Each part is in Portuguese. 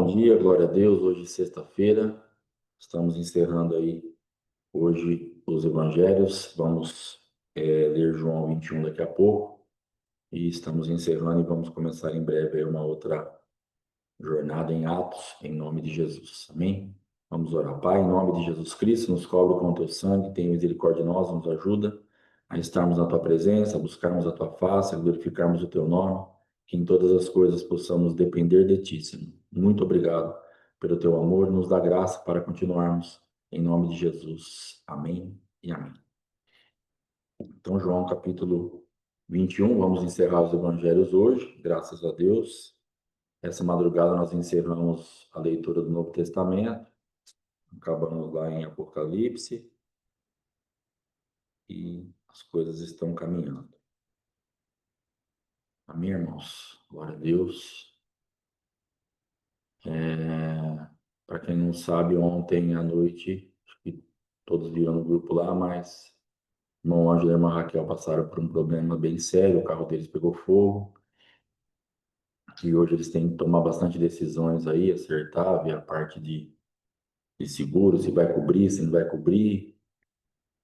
bom dia, glória a Deus. Hoje, sexta-feira, estamos encerrando aí hoje os evangelhos. Vamos ler João 21 daqui a pouco e estamos encerrando e vamos começar em breve aí uma outra jornada em Atos, em nome de Jesus. Amém? Vamos orar. Pai, em nome de Jesus Cristo, nos cobre com o teu sangue, tenha misericórdia de nós, nos ajuda a estarmos na tua presença, a buscarmos a tua face, a glorificarmos o teu nome, que em todas as coisas possamos depender de ti, Senhor. Muito obrigado pelo teu amor, nos dá graça para continuarmos em nome de Jesus. Amém e amém. Então, João capítulo 21, vamos encerrar os evangelhos hoje, graças a Deus. Essa madrugada nós encerramos a leitura do Novo Testamento, acabamos lá em Apocalipse e as coisas estão caminhando. Amém, irmãos? Glória a Deus. Para quem não sabe, ontem à noite, acho que todos viram no grupo lá, mas o irmão Ângelo e a irmã Raquel passaram por um problema bem sério, o carro deles pegou fogo, e hoje eles têm que tomar bastante decisões aí, acertar, ver a parte de seguro, se vai cobrir, se não vai cobrir.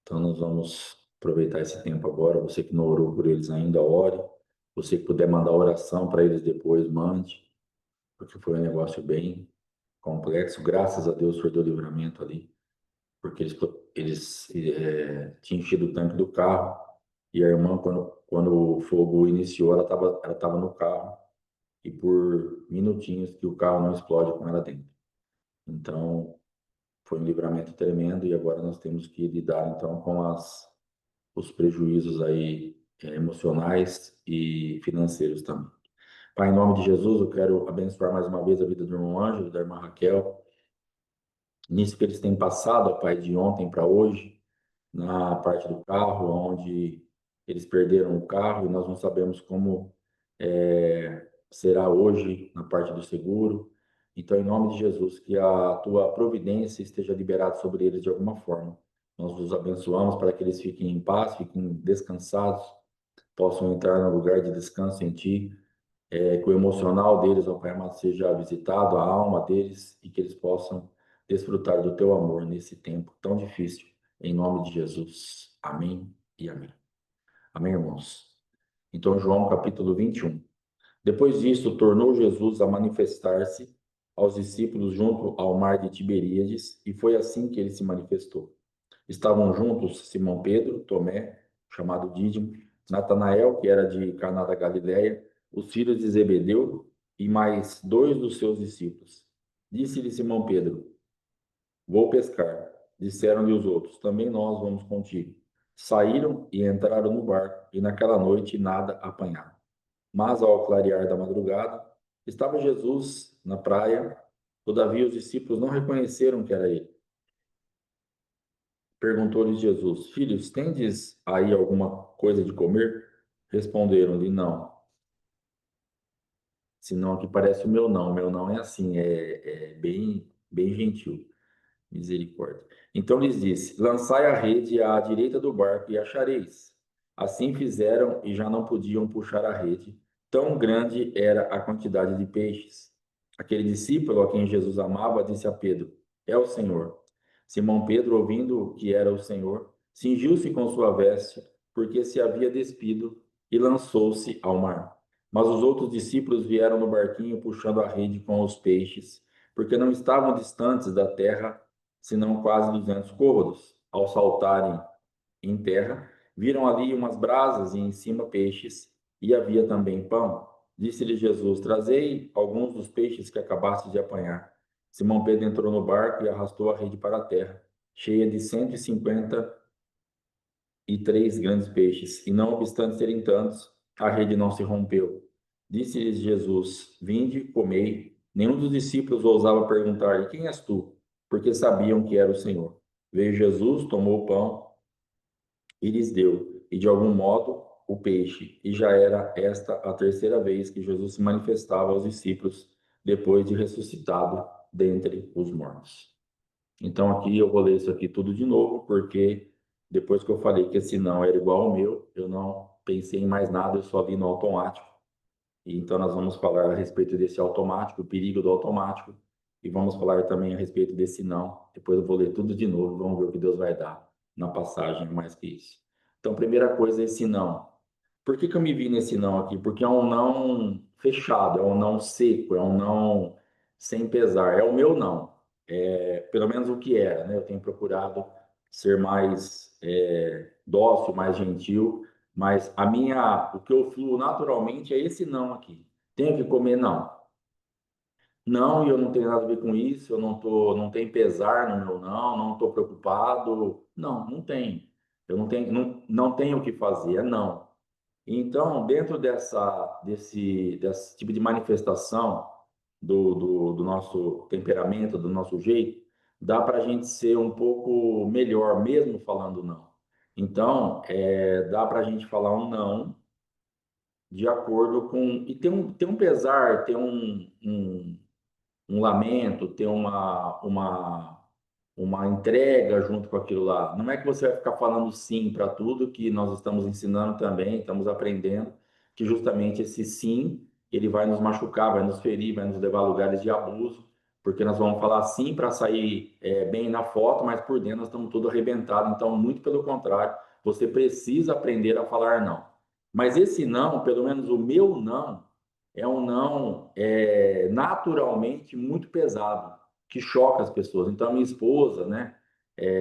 Então nós vamos aproveitar esse tempo agora. Você que não orou por eles ainda, ore. Você que puder mandar oração para eles depois, mande, porque foi um negócio bem complexo. Graças a Deus foi do livramento ali, porque eles tinham enchido o tanque do carro e a irmã, quando o fogo iniciou, ela tava no carro e por minutinhos que o carro não explode com ela dentro. Então foi um livramento tremendo e agora nós temos que lidar então com os prejuízos aí emocionais e financeiros também. Pai, em nome de Jesus, eu quero abençoar mais uma vez a vida do irmão Ângelo, da irmã Raquel, nisso que eles têm passado, ó Pai, de ontem para hoje, na parte do carro, onde eles perderam o carro e nós não sabemos como será hoje na parte do seguro. Então, em nome de Jesus, que a tua providência esteja liberada sobre eles de alguma forma. Nós os abençoamos para que eles fiquem em paz, fiquem descansados, possam entrar no lugar de descanso em ti, que o emocional deles, ó Pai amado, seja visitado, a alma deles, e que eles possam desfrutar do teu amor nesse tempo tão difícil. Em nome de Jesus. Amém e amém. Amém, irmãos? Então, João capítulo 21. Depois disso, tornou Jesus a manifestar-se aos discípulos junto ao mar de Tiberíades, e foi assim que ele se manifestou. Estavam juntos Simão Pedro, Tomé, chamado Dídimo, Natanael, que era de Caná da Galileia, os filhos de Zebedeu e mais dois dos seus discípulos. Disse-lhe Simão Pedro: Vou pescar. Disseram-lhe os outros: Também nós vamos contigo. Saíram e entraram no barco, e naquela noite nada apanharam. Mas ao clarear da madrugada, estava Jesus na praia. Todavia os discípulos não reconheceram que era ele. Perguntou-lhes Jesus: Filhos, tendes aí alguma coisa de comer? Responderam-lhe: Não. Senão aqui parece o meu não. O meu não é assim, é bem gentil. Misericórdia. Então lhes disse: Lançai a rede à direita do barco e achareis. Assim fizeram e já não podiam puxar a rede, tão grande era a quantidade de peixes. Aquele discípulo a quem Jesus amava disse a Pedro: É o Senhor. Simão Pedro, ouvindo que era o Senhor, cingiu-se com sua veste, porque se havia despido, e lançou-se ao mar. Mas os outros discípulos vieram no barquinho puxando a rede com os peixes, porque não estavam distantes da terra, senão quase 200 côvados. Ao saltarem em terra, viram ali umas brasas e em cima peixes, e havia também pão. Disse-lhe Jesus: Trazei alguns dos peixes que acabaste de apanhar. Simão Pedro entrou no barco e arrastou a rede para a terra, cheia de 153 grandes peixes, e não obstante serem tantos, a rede não se rompeu. Disse-lhes Jesus: Vinde, comei. Nenhum dos discípulos ousava perguntar-lhe: Quem és tu? Porque sabiam que era o Senhor. Veio Jesus, tomou o pão e lhes deu, e de algum modo o peixe. E já era esta a terceira vez que Jesus se manifestava aos discípulos depois de ressuscitado dentre os mortos. Então aqui eu vou ler isso aqui tudo de novo, porque depois que eu falei que esse não era igual ao meu, eu não pensei em mais nada, eu só li no automático. E então nós vamos falar a respeito desse automático, o perigo do automático, e vamos falar também a respeito desse não. Depois eu vou ler tudo de novo, vamos ver o que Deus vai dar na passagem, mais que isso. Então, primeira coisa é esse não. Por que que eu me vi nesse não aqui? Porque é um não fechado, é um não seco, é um não sem pesar, é o meu não. É, pelo menos o que era, né? Eu tenho procurado ser mais dócil, mais gentil, mas o que eu fluo naturalmente é esse não aqui. Tenho que comer? Não. Não, e eu não tenho nada a ver com isso, eu não tem pesar no meu não, não estou preocupado. Não, não tem. Eu não tenho o que fazer, é não. Então, dentro desse tipo de manifestação do nosso temperamento, do nosso jeito, dá para a gente ser um pouco melhor, mesmo falando não. Então, dá para a gente falar um não de acordo com. E tem um pesar, tem um lamento, ter uma entrega junto com aquilo lá. Não é que você vai ficar falando sim para tudo que nós estamos ensinando também, estamos aprendendo que justamente esse sim, ele vai nos machucar, vai nos ferir, vai nos levar a lugares de abuso, porque nós vamos falar sim para sair bem na foto, mas por dentro nós estamos tudo arrebentado. Então, muito pelo contrário, você precisa aprender a falar não. Mas esse não, pelo menos o meu não, é um não naturalmente muito pesado, que choca as pessoas. Então, a minha esposa, né,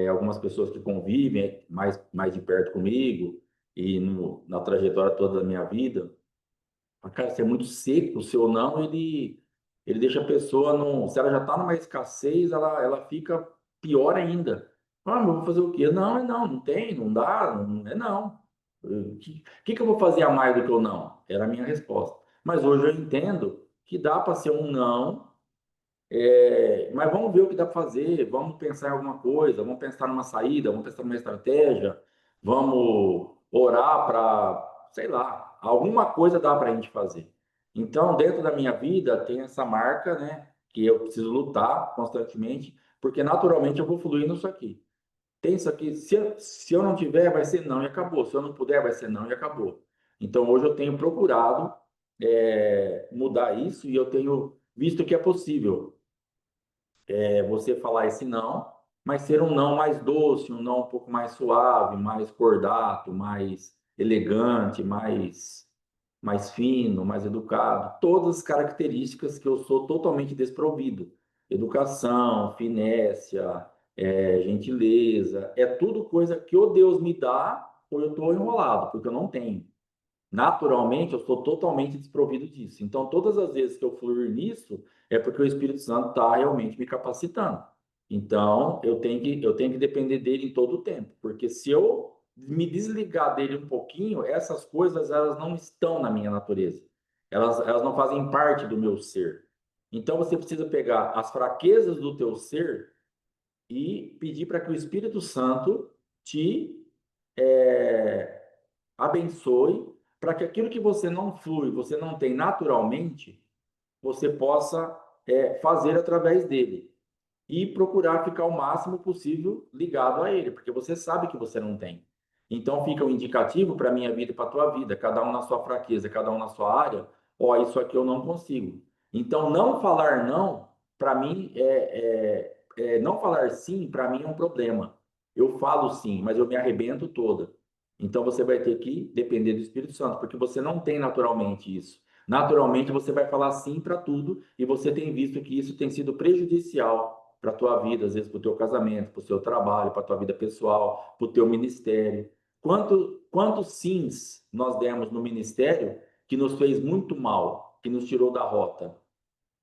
algumas pessoas que convivem mais de perto comigo e na trajetória toda da minha vida, cara, se é muito seco, o seu não, ele deixa a pessoa, se ela já está numa escassez, ela fica pior ainda. Ah, mas eu vou fazer o quê? Não, não tem, não dá, não é não. O que eu vou fazer a mais do que o não? Era a minha resposta. Mas hoje eu entendo que dá para ser um não, mas vamos ver o que dá para fazer, vamos pensar em alguma coisa, vamos pensar numa saída, vamos pensar numa estratégia, vamos orar para, sei lá, alguma coisa dá para a gente fazer. Então, dentro da minha vida, tem essa marca, né, que eu preciso lutar constantemente, porque naturalmente eu vou fluir nisso aqui. Tem isso aqui, se eu não tiver, vai ser não e acabou. Se eu não puder, vai ser não e acabou. Então, hoje eu tenho procurado mudar isso e eu tenho visto que é possível você falar esse não, mas ser um não mais doce, um não um pouco mais suave, mais cordato, mais elegante, mais fino, mais educado. Todas as características que eu sou totalmente desprovido. Educação, finéssia, gentileza, é tudo coisa que ou Deus me dá ou eu estou enrolado, porque eu não tenho. Naturalmente, eu sou totalmente desprovido disso. Então, todas as vezes que eu fluir nisso, é porque o Espírito Santo está realmente me capacitando. Então, eu tenho que depender dele em todo o tempo, porque se eu me desligar dele um pouquinho, essas coisas elas não estão na minha natureza. Elas não fazem parte do meu ser. Então, você precisa pegar as fraquezas do teu ser e pedir para que o Espírito Santo te é, abençoe para que aquilo que você não flui, você não tem naturalmente, você possa fazer através dele e procurar ficar o máximo possível ligado a ele, porque você sabe que você não tem. Então fica um indicativo para a minha vida e para a tua vida, cada um na sua fraqueza, cada um na sua área. Ó, isso aqui eu não consigo. Então não falar não, para mim não falar sim, para mim é um problema. Eu falo sim, mas eu me arrebento toda. Então você vai ter que depender do Espírito Santo, porque você não tem naturalmente isso. Naturalmente você vai falar sim para tudo e você tem visto que isso tem sido prejudicial para a tua vida, às vezes para o teu casamento, para o seu trabalho, para a tua vida pessoal, para o teu ministério. Quantos sims nós demos no ministério que nos fez muito mal, que nos tirou da rota?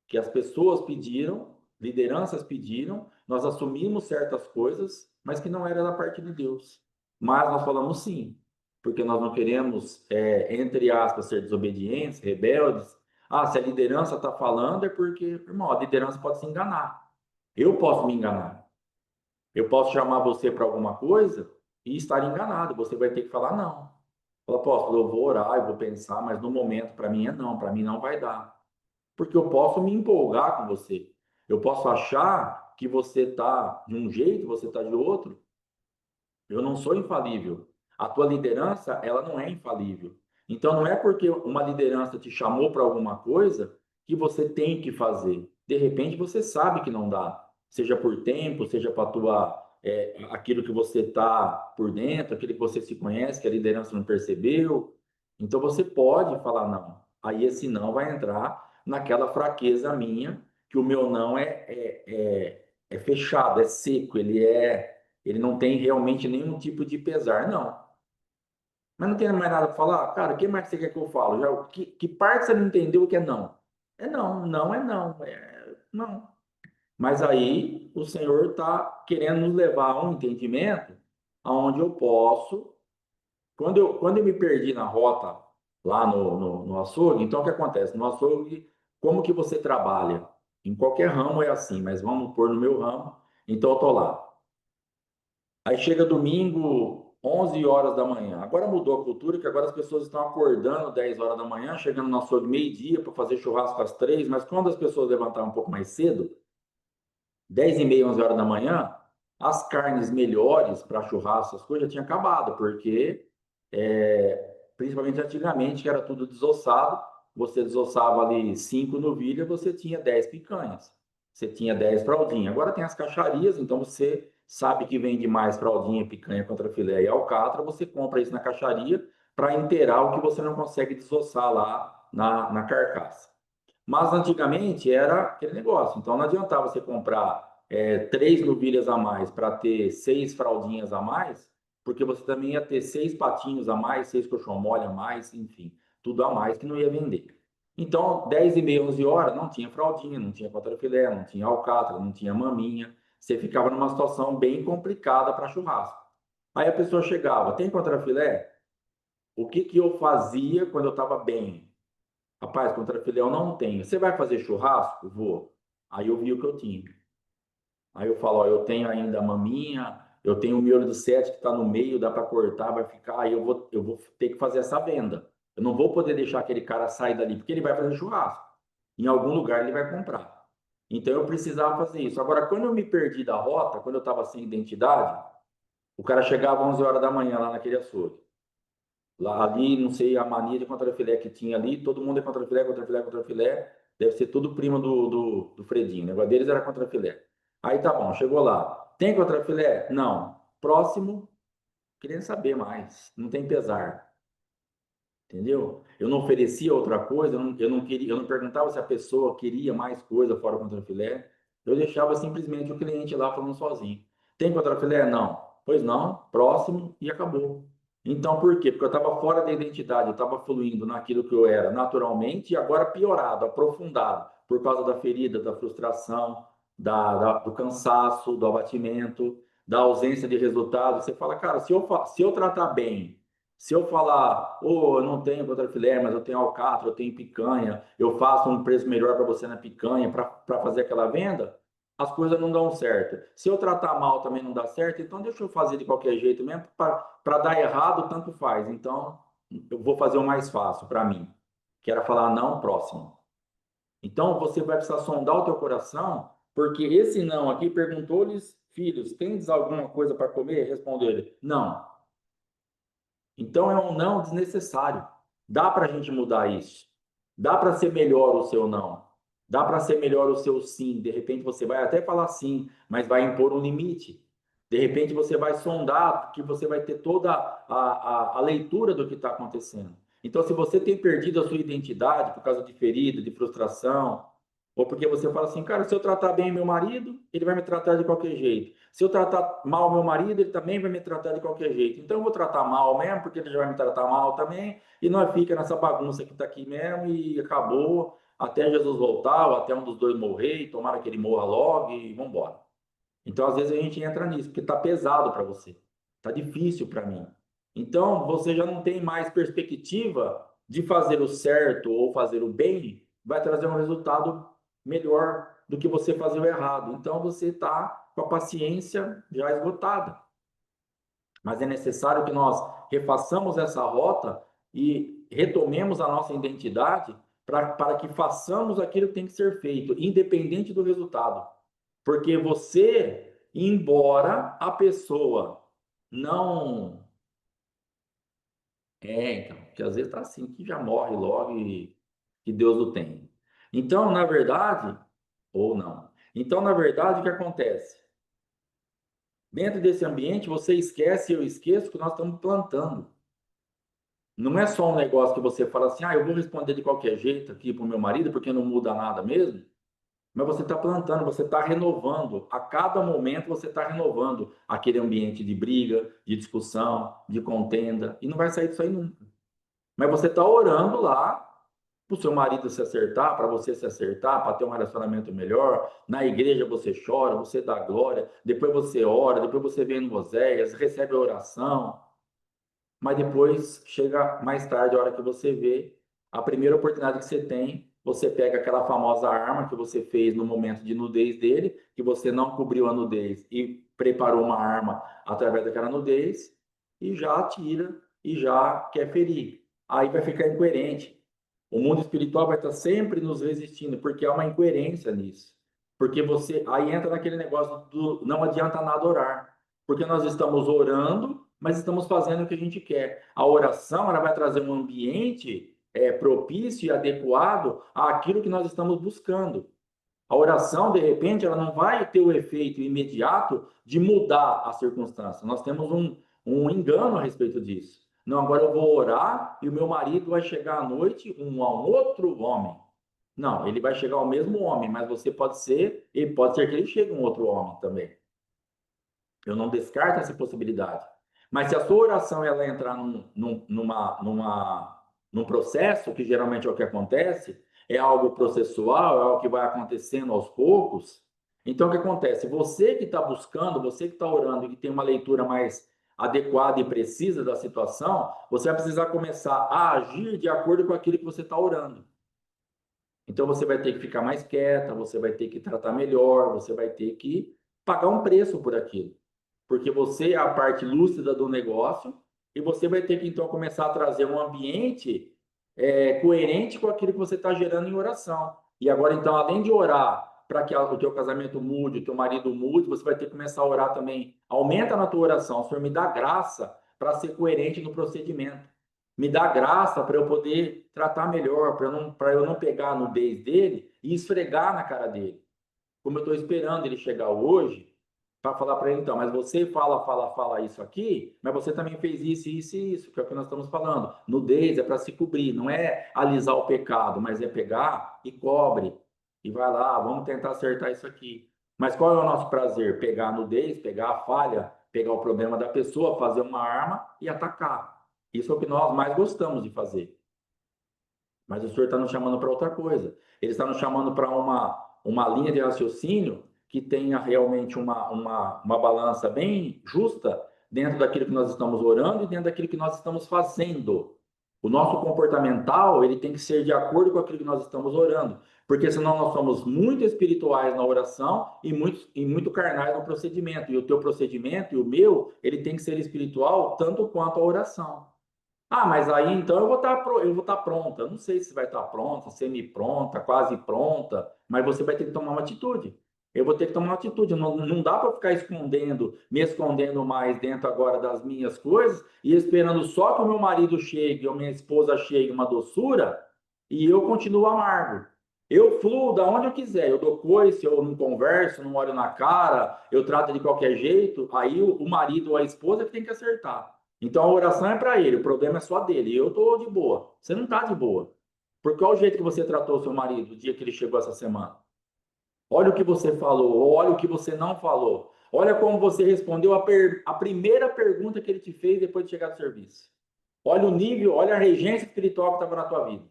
Que as pessoas pediram, lideranças pediram, nós assumimos certas coisas, mas que não era da parte de Deus. Mas nós falamos sim, porque nós não queremos, entre aspas, ser desobedientes, rebeldes. Ah, se a liderança está falando é porque, irmão, a liderança pode se enganar. Eu posso me enganar. Eu posso chamar você para alguma coisa e estar enganado. Você vai ter que falar não. Fala, apóstolo, eu vou orar, eu vou pensar, mas no momento, para mim é não, para mim não vai dar. Porque eu posso me empolgar com você. Eu posso achar que você está de um jeito, você está de outro. Eu não sou infalível. A tua liderança, ela não é infalível. Então, não é porque uma liderança te chamou para alguma coisa que você tem que fazer. De repente você sabe que não dá, seja por tempo, seja para tua aquilo que você está por dentro, aquilo que você se conhece, que a liderança não percebeu. Então você pode falar não. Aí esse não vai entrar naquela fraqueza minha, que o meu não é fechado, é seco, ele não tem realmente nenhum tipo de pesar, não. Mas não tem mais nada para falar? Cara, o que mais você quer que eu falo? Já, que parte você não entendeu que é não? É não, não é não, é não. Mas aí o Senhor está querendo nos levar a um entendimento onde eu posso, quando eu me perdi na rota lá no açougue, então o que acontece? No açougue, como que você trabalha? Em qualquer ramo é assim, mas vamos pôr no meu ramo. Então eu estou lá. Aí chega domingo, 11 horas da manhã. Agora mudou a cultura, que agora as pessoas estão acordando 10 horas da manhã, chegando no açougue meio-dia para fazer churrasco às 3, mas quando as pessoas levantaram um pouco mais cedo, 10h30, 11 horas da manhã, as carnes melhores para churrasco, as coisas já tinham acabado, porque principalmente antigamente, que era tudo desossado, você desossava ali 5 novilhas, você tinha 10 picanhas, você tinha 10 fraldinhas. Agora tem as caixarias, então você sabe que vende mais fraldinha, picanha, contra filé e alcatra, você compra isso na caixaria para inteirar o que você não consegue desossar lá na carcaça. Mas antigamente era aquele negócio. Então não adiantava você comprar 3 novilhas a mais para ter 6 fraldinhas a mais, porque você também ia ter 6 patinhos a mais, 6 coxão mole a mais, enfim, tudo a mais que não ia vender. Então, 10h30, 11 horas, não tinha fraldinha, não tinha contrafilé, não tinha alcatra, não tinha maminha. Você ficava numa situação bem complicada para churrasco. Aí a pessoa chegava, tem contrafilé? O que que eu fazia quando eu estava bem? Rapaz, contrafilé eu não tenho. Você vai fazer churrasco? Vou. Aí eu vi o que eu tinha. Aí eu falo, ó, eu tenho ainda a maminha, eu tenho o miolo do sete que está no meio, dá para cortar, vai ficar. Aí eu vou ter que fazer essa venda. Eu não vou poder deixar aquele cara sair dali, porque ele vai fazer churrasco. Em algum lugar ele vai comprar. Então eu precisava fazer isso. Agora, quando eu me perdi da rota, quando eu estava sem identidade, o cara chegava às 11 horas da manhã lá naquele açougue. Lá ali, não sei a mania de contrafilé que tinha ali, todo mundo é contrafilé, contrafilé, contrafilé. Deve ser tudo primo do Fredinho. O negócio deles era contrafilé. Aí tá bom, chegou lá. Tem contrafilé? Não. Próximo, querendo saber mais. Não tem pesar. Entendeu? Eu não oferecia outra coisa, eu não queria, eu não perguntava se a pessoa queria mais coisa fora o contrafilé. Eu deixava simplesmente o cliente lá falando sozinho. Tem contrafilé? Não. Pois não, próximo e acabou. Então, por quê? Porque eu estava fora da identidade, eu estava fluindo naquilo que eu era naturalmente e agora piorado, aprofundado, por causa da ferida, da frustração, do cansaço, do abatimento, da ausência de resultado. Você fala, cara, se eu tratar bem, se eu falar, eu não tenho contrafilé, mas eu tenho alcatra, eu tenho picanha, eu faço um preço melhor para você na picanha para fazer aquela venda, as coisas não dão certo. Se eu tratar mal também não dá certo, então deixa eu fazer de qualquer jeito mesmo, para dar errado, tanto faz. Então, eu vou fazer o mais fácil para mim, que era falar não próximo. Então, você vai precisar sondar o teu coração, porque esse não aqui perguntou-lhes, filhos, tendes alguma coisa para comer? Respondeu ele, não. Então é um não desnecessário. Dá para a gente mudar isso. Dá para ser melhor o seu não. Dá para ser melhor o seu sim. De repente você vai até falar sim, mas vai impor um limite. De repente você vai sondar, que você vai ter toda a leitura do que está acontecendo. Então, se você tem perdido a sua identidade por causa de ferida, de frustração, ou porque você fala assim, cara, se eu tratar bem meu marido, ele vai me tratar de qualquer jeito. Se eu tratar mal meu marido, ele também vai me tratar de qualquer jeito. Então eu vou tratar mal mesmo, porque ele já vai me tratar mal também, e nós fica nessa bagunça que está aqui mesmo e acabou até Jesus voltar, ou até um dos dois morrer, e tomara que ele morra logo e vamos embora. Então às vezes a gente entra nisso, porque está pesado para você, está difícil para mim. Então você já não tem mais perspectiva de fazer o certo ou fazer o bem, vai trazer um resultado melhor do que você fazer o errado. Então você está com a paciência já esgotada. Mas é necessário que nós refaçamos essa rota e retomemos a nossa identidade para que façamos aquilo que tem que ser feito, independente do resultado. Porque você, embora a pessoa não. Então, que às vezes está assim, que já morre logo e que Deus o tem. Então, na verdade, ou não. Então, na verdade, o que acontece? Dentro desse ambiente, você esquece, eu esqueço que nós estamos plantando. Não é só um negócio que você fala assim, eu vou responder de qualquer jeito aqui para o meu marido, porque não muda nada mesmo. Mas você está plantando, você está renovando. A cada momento você está renovando aquele ambiente de briga, de discussão, de contenda. E não vai sair disso aí nunca. Mas você está orando lá para o seu marido se acertar, para você se acertar, para ter um relacionamento melhor. Na igreja você chora, você dá glória, depois você ora, depois você vem no Oséias, recebe a oração, mas depois chega mais tarde, a hora que você vê, a primeira oportunidade que você tem, você pega aquela famosa arma que você fez no momento de nudez dele, que você não cobriu a nudez e preparou uma arma através daquela nudez, e já atira e já quer ferir. Aí vai ficar incoerente. O mundo espiritual vai estar sempre nos resistindo, porque há uma incoerência nisso. Porque você aí entra naquele negócio do não adianta nada orar, porque nós estamos orando, mas estamos fazendo o que a gente quer. A oração ela vai trazer um ambiente propício e adequado àquilo que nós estamos buscando. A oração, de repente, ela não vai ter o efeito imediato de mudar a circunstância. Nós temos um engano a respeito disso. Não, agora eu vou orar e o meu marido vai chegar à noite um outro homem. Não, ele vai chegar ao mesmo homem, mas você pode ser, ele pode ser que ele chegue um outro homem também. Eu não descarto essa possibilidade. Mas se a sua oração ela entrar num processo, que geralmente é o que acontece, é algo processual, é algo que vai acontecendo aos poucos. Então, o que acontece? Você que está buscando, você que está orando e que tem uma leitura mais adequada e precisa da situação, você vai precisar começar a agir de acordo com aquilo que você está orando. Então, você vai ter que ficar mais quieta, você vai ter que tratar melhor, você vai ter que pagar um preço por aquilo porque você é a parte lúcida do negócio e você vai ter que então começar a trazer um ambiente coerente com aquilo que você está gerando em oração. E agora então, além de orar para que o teu casamento mude, o teu marido mude, você vai ter que começar a orar também. Aumenta na tua oração, Senhor, me dá graça para ser coerente no procedimento. Me dá graça para eu poder tratar melhor, para eu não pegar a nudez dele e esfregar na cara dele. Como eu estou esperando ele chegar hoje, para falar para ele, então, mas você fala isso aqui, mas você também fez isso, isso e isso, que é o que nós estamos falando. Nudez é para se cobrir, não é alisar o pecado, mas é pegar e cobre. E vai lá, vamos tentar acertar isso aqui. Mas qual é o nosso prazer? Pegar a nudez, pegar a falha, pegar o problema da pessoa, fazer uma arma e atacar. Isso é o que nós mais gostamos de fazer. Mas o senhor está nos chamando para outra coisa. Ele está nos chamando para uma linha de raciocínio que tenha realmente uma balança bem justa dentro daquilo que nós estamos orando e dentro daquilo que nós estamos fazendo. O nosso comportamental, ele tem que ser de acordo com aquilo que nós estamos orando, porque senão nós somos muito espirituais na oração e muito carnais no procedimento. E o teu procedimento e o meu, ele tem que ser espiritual tanto quanto a oração. Ah, mas aí então eu vou estar pronta. Eu não sei se vai estar pronta, semi-pronta, quase pronta, mas você vai ter que tomar uma atitude. Eu vou ter que tomar uma atitude. Não dá para ficar escondendo, me escondendo mais dentro agora das minhas coisas e esperando só que o meu marido chegue ou minha esposa chegue uma doçura e eu continuo amargo. Eu fluo da onde eu quiser, eu dou coice, eu não converso, não olho na cara, eu trato de qualquer jeito, aí o marido ou a esposa que tem que acertar. Então a oração é para ele, o problema é só dele. Eu tô de boa. Você não tá de boa. Porque olha o jeito que você tratou seu marido o dia que ele chegou essa semana. Olha o que você falou, olha o que você não falou. Olha como você respondeu a primeira pergunta que ele te fez depois de chegar do serviço. Olha o nível, olha a regência espiritual que estava na tua vida.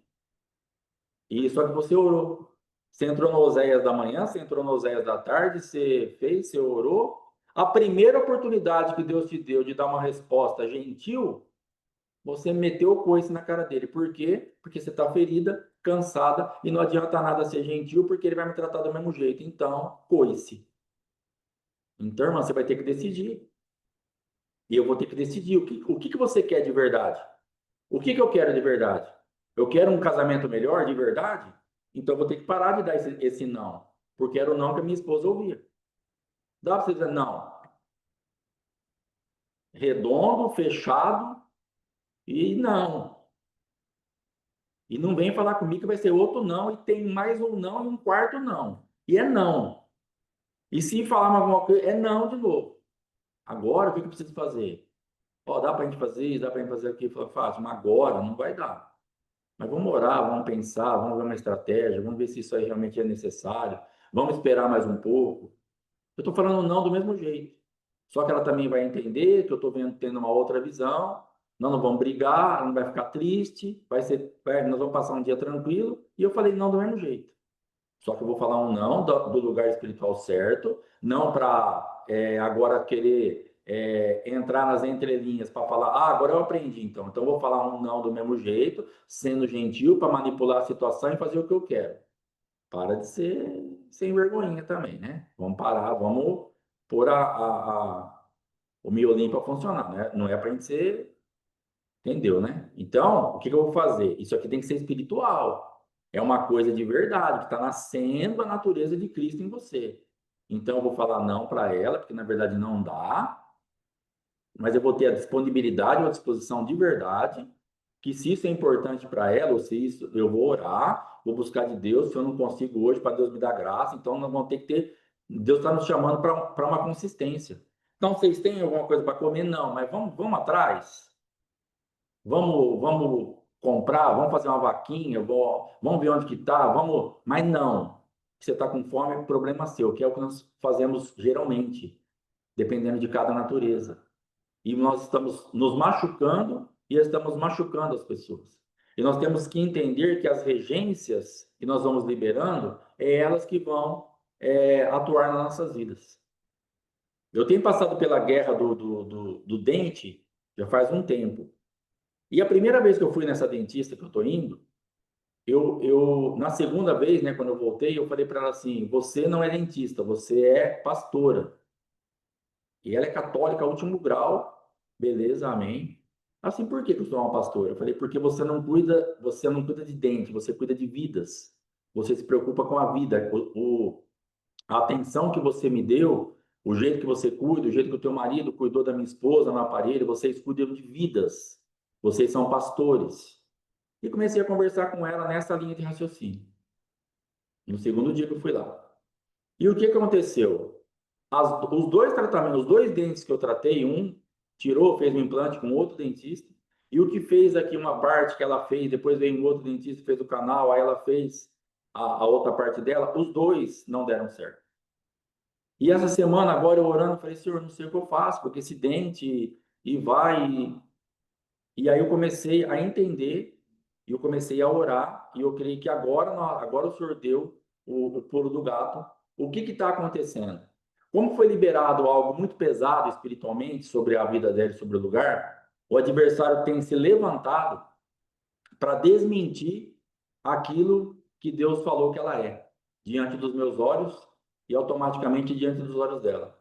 E só que você orou. Você entrou no Oséias da manhã, você entrou no Oséias da tarde, você fez, você orou. A primeira oportunidade que Deus te deu de dar uma resposta gentil, você meteu o coice na cara dele. Por quê? Porque você está ferida, cansada, e não adianta nada ser gentil, porque ele vai me tratar do mesmo jeito. Então, coice. Então, irmã, você vai ter que decidir. E eu vou ter que decidir o que você quer de verdade. O que eu quero de verdade? Eu quero um casamento melhor de verdade? Então, eu vou ter que parar de dar esse não. Porque era o não que a minha esposa ouvia. Dá para você dizer não. Redondo, fechado e não. E não vem falar comigo que vai ser outro não, e tem mais um não e um quarto não. E é não. E se falar alguma coisa, é não de novo. Agora, o que eu preciso fazer? Ó, dá para a gente fazer isso, dá para a gente fazer aquilo. Eu falo, fácil, mas agora não vai dar. Mas vamos orar, vamos pensar, vamos ver uma estratégia, vamos ver se isso aí realmente é necessário. Vamos esperar mais um pouco. Eu estou falando não do mesmo jeito. Só que ela também vai entender que eu estou tendo uma outra visão. Nós não vamos brigar, ela não vai ficar triste, nós vamos passar um dia tranquilo. E eu falei não do mesmo jeito. Só que eu vou falar um não do lugar espiritual certo, não para agora querer entrar nas entrelinhas para falar, agora eu aprendi então. Então eu vou falar um não do mesmo jeito, sendo gentil para manipular a situação e fazer o que eu quero. Para de ser sem vergonhinha também, né? Vamos parar, vamos pôr o miolinho para funcionar, né? Não é para a gente ser. Entendeu, né? Então, o que que eu vou fazer? Isso aqui tem que ser espiritual. É uma coisa de verdade, que está nascendo a natureza de Cristo em você. Então, eu vou falar não para ela, porque na verdade não dá, mas eu vou ter a disponibilidade, uma disposição de verdade, que se isso é importante para ela, ou se isso eu vou orar, vou buscar de Deus, se eu não consigo hoje, para Deus me dar graça, então nós vamos ter que ter. Deus está nos chamando para uma consistência. Então, vocês têm alguma coisa para comer? Não, mas vamos atrás. Vamos comprar, vamos fazer uma vaquinha, vamos ver onde que está, vamos. Mas não. Você está com fome, é problema seu, que é o que nós fazemos geralmente, dependendo de cada natureza. E nós estamos nos machucando e estamos machucando as pessoas. E nós temos que entender que as regências que nós vamos liberando, é elas que vão atuar nas nossas vidas. Eu tenho passado pela guerra do dente já faz um tempo. E a primeira vez que eu fui nessa dentista que eu estou indo, na segunda vez, né, quando eu voltei, eu falei para ela assim: você não é dentista, você é pastora. E ela é católica, último grau, beleza, amém. Assim, por que que eu sou uma pastora? Eu falei, porque você não cuida de dente, você cuida de vidas. Você se preocupa com a vida. A atenção que você me deu, o jeito que você cuida, o jeito que o teu marido cuidou da minha esposa no aparelho, vocês cuidam de vidas. Vocês são pastores. E comecei a conversar com ela nessa linha de raciocínio. No segundo dia que eu fui lá. E o que aconteceu? Os dois tratamentos, os dois dentes que eu tratei, um tirou, fez um implante com outro dentista, e o que fez aqui uma parte que ela fez, depois veio um outro dentista, fez o canal, aí ela fez a outra parte dela, os dois não deram certo. E essa semana, agora eu orando, falei, Senhor, não sei o que eu faço, porque esse dente e vai. E aí eu comecei a entender, e eu comecei a orar, e eu creio que agora o Senhor deu o pulo do gato. O que está acontecendo? Como foi liberado algo muito pesado espiritualmente sobre a vida dele, sobre o lugar, o adversário tem se levantado para desmentir aquilo que Deus falou que ela é, diante dos meus olhos e automaticamente diante dos olhos dela.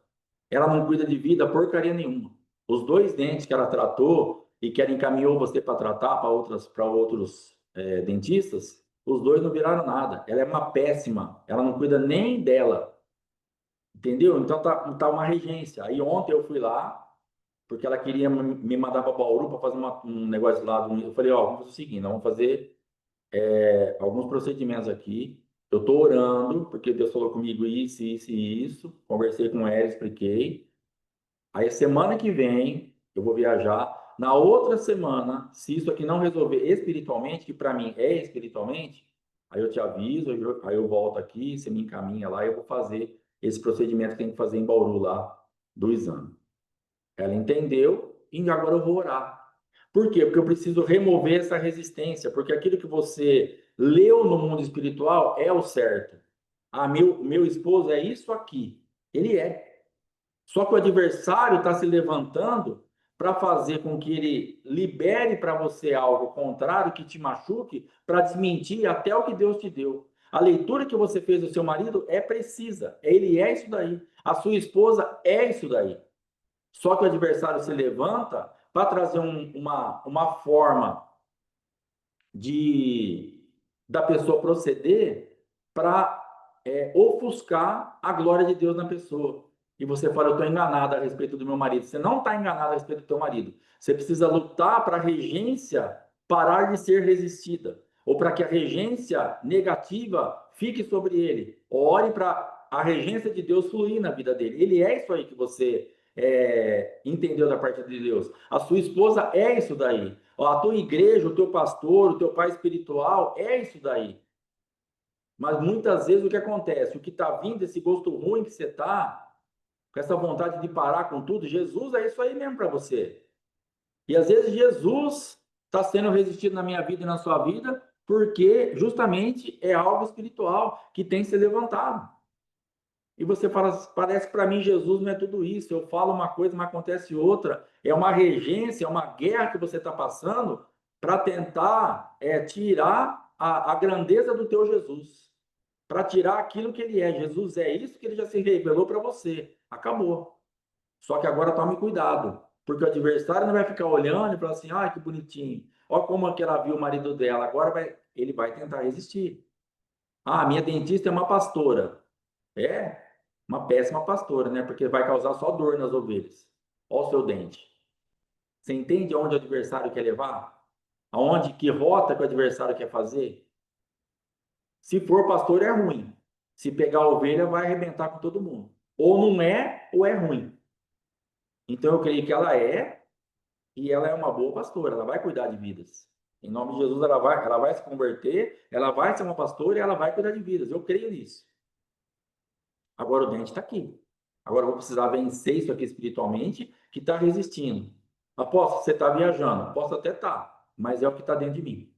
Ela não cuida de vida porcaria nenhuma. Os dois dentes que ela tratou e que ela encaminhou você para tratar para outros dentistas, os dois não viraram nada. Ela é uma péssima. Ela não cuida nem dela. Entendeu? Então tá uma regência. Aí ontem eu fui lá, porque ela queria me mandar para Bauru para fazer um negócio lá. Eu falei, ó, vamos fazer o seguinte, nós vamos fazer alguns procedimentos aqui. Eu estou orando, porque Deus falou comigo isso, isso e isso. Conversei com ela, expliquei. Aí, semana que vem, eu vou viajar. Na outra semana, se isso aqui não resolver espiritualmente, que para mim é espiritualmente, aí eu te aviso, aí eu volto aqui, você me encaminha lá e eu vou fazer esse procedimento que tem que fazer em Bauru lá, do exame. Ela entendeu e agora eu vou orar. Por quê? Porque eu preciso remover essa resistência, porque aquilo que você leu no mundo espiritual é o certo. Ah, meu esposo é isso aqui. Ele é. Só que o adversário está se levantando para fazer com que ele libere para você algo contrário, que te machuque, para desmentir até o que Deus te deu. A leitura que você fez do seu marido é precisa. Ele é isso daí. A sua esposa é isso daí. Só que o adversário se levanta para trazer uma forma de da pessoa proceder para ofuscar a glória de Deus na pessoa. E você fala, eu estou enganado a respeito do meu marido. Você não está enganado a respeito do teu marido. Você precisa lutar para a regência parar de ser resistida. Ou para que a regência negativa fique sobre ele. Ore para a regência de Deus fluir na vida dele. Ele é isso aí que você entendeu da parte de Deus. A sua esposa é isso daí. A tua igreja, o teu pastor, o teu pai espiritual é isso daí. Mas muitas vezes o que acontece? O que está vindo, esse gosto ruim que você está, com essa vontade de parar com tudo, Jesus é isso aí mesmo para você. E às vezes Jesus está sendo resistido na minha vida e na sua vida, porque justamente é algo espiritual que tem se levantado. E você fala, parece que para mim Jesus não é tudo isso. Eu falo uma coisa, mas acontece outra. É uma regência, é uma guerra que você está passando para tentar tirar a grandeza do teu Jesus. Para tirar aquilo que ele é. Jesus é isso que ele já se revelou para você. Acabou. Só que agora tome cuidado. Porque o adversário não vai ficar olhando e falar assim, ah, que bonitinho. Olha como que ela viu o marido dela. Agora ele vai tentar resistir. Ah, minha dentista é uma pastora. É uma péssima pastora, né? Porque vai causar só dor nas ovelhas. Olha o seu dente. Você entende aonde o adversário quer levar? Aonde, que rota que o adversário quer fazer? Se for pastor, é ruim. Se pegar a ovelha, vai arrebentar com todo mundo. Ou não é, ou é ruim. Então eu creio que ela é, e ela é uma boa pastora. Ela vai cuidar de vidas. Em nome de Jesus, ela vai se converter, ela vai ser uma pastora e ela vai cuidar de vidas. Eu creio nisso. Agora o dente está aqui. Agora eu vou precisar vencer isso aqui espiritualmente, que está resistindo. Aposto, você está viajando. Posso até estar, mas é o que está dentro de mim.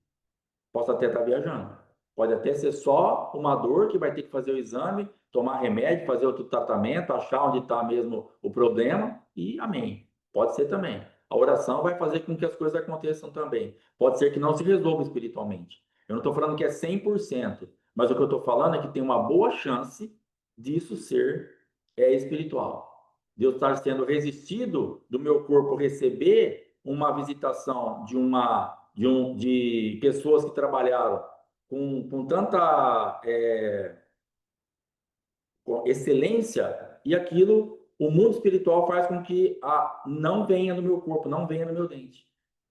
Posso até estar viajando. Pode até ser só uma dor que vai ter que fazer o exame, tomar remédio, fazer outro tratamento, achar onde está mesmo o problema e amém. Pode ser também. A oração vai fazer com que as coisas aconteçam também. Pode ser que não se resolva espiritualmente. Eu não estou falando que é 100%, mas o que eu estou falando é que tem uma boa chance disso ser espiritual. Deus está sendo resistido do meu corpo receber uma visitação de pessoas que trabalharam com tanta com excelência e aquilo, o mundo espiritual faz com que não venha no meu corpo, não venha no meu dente.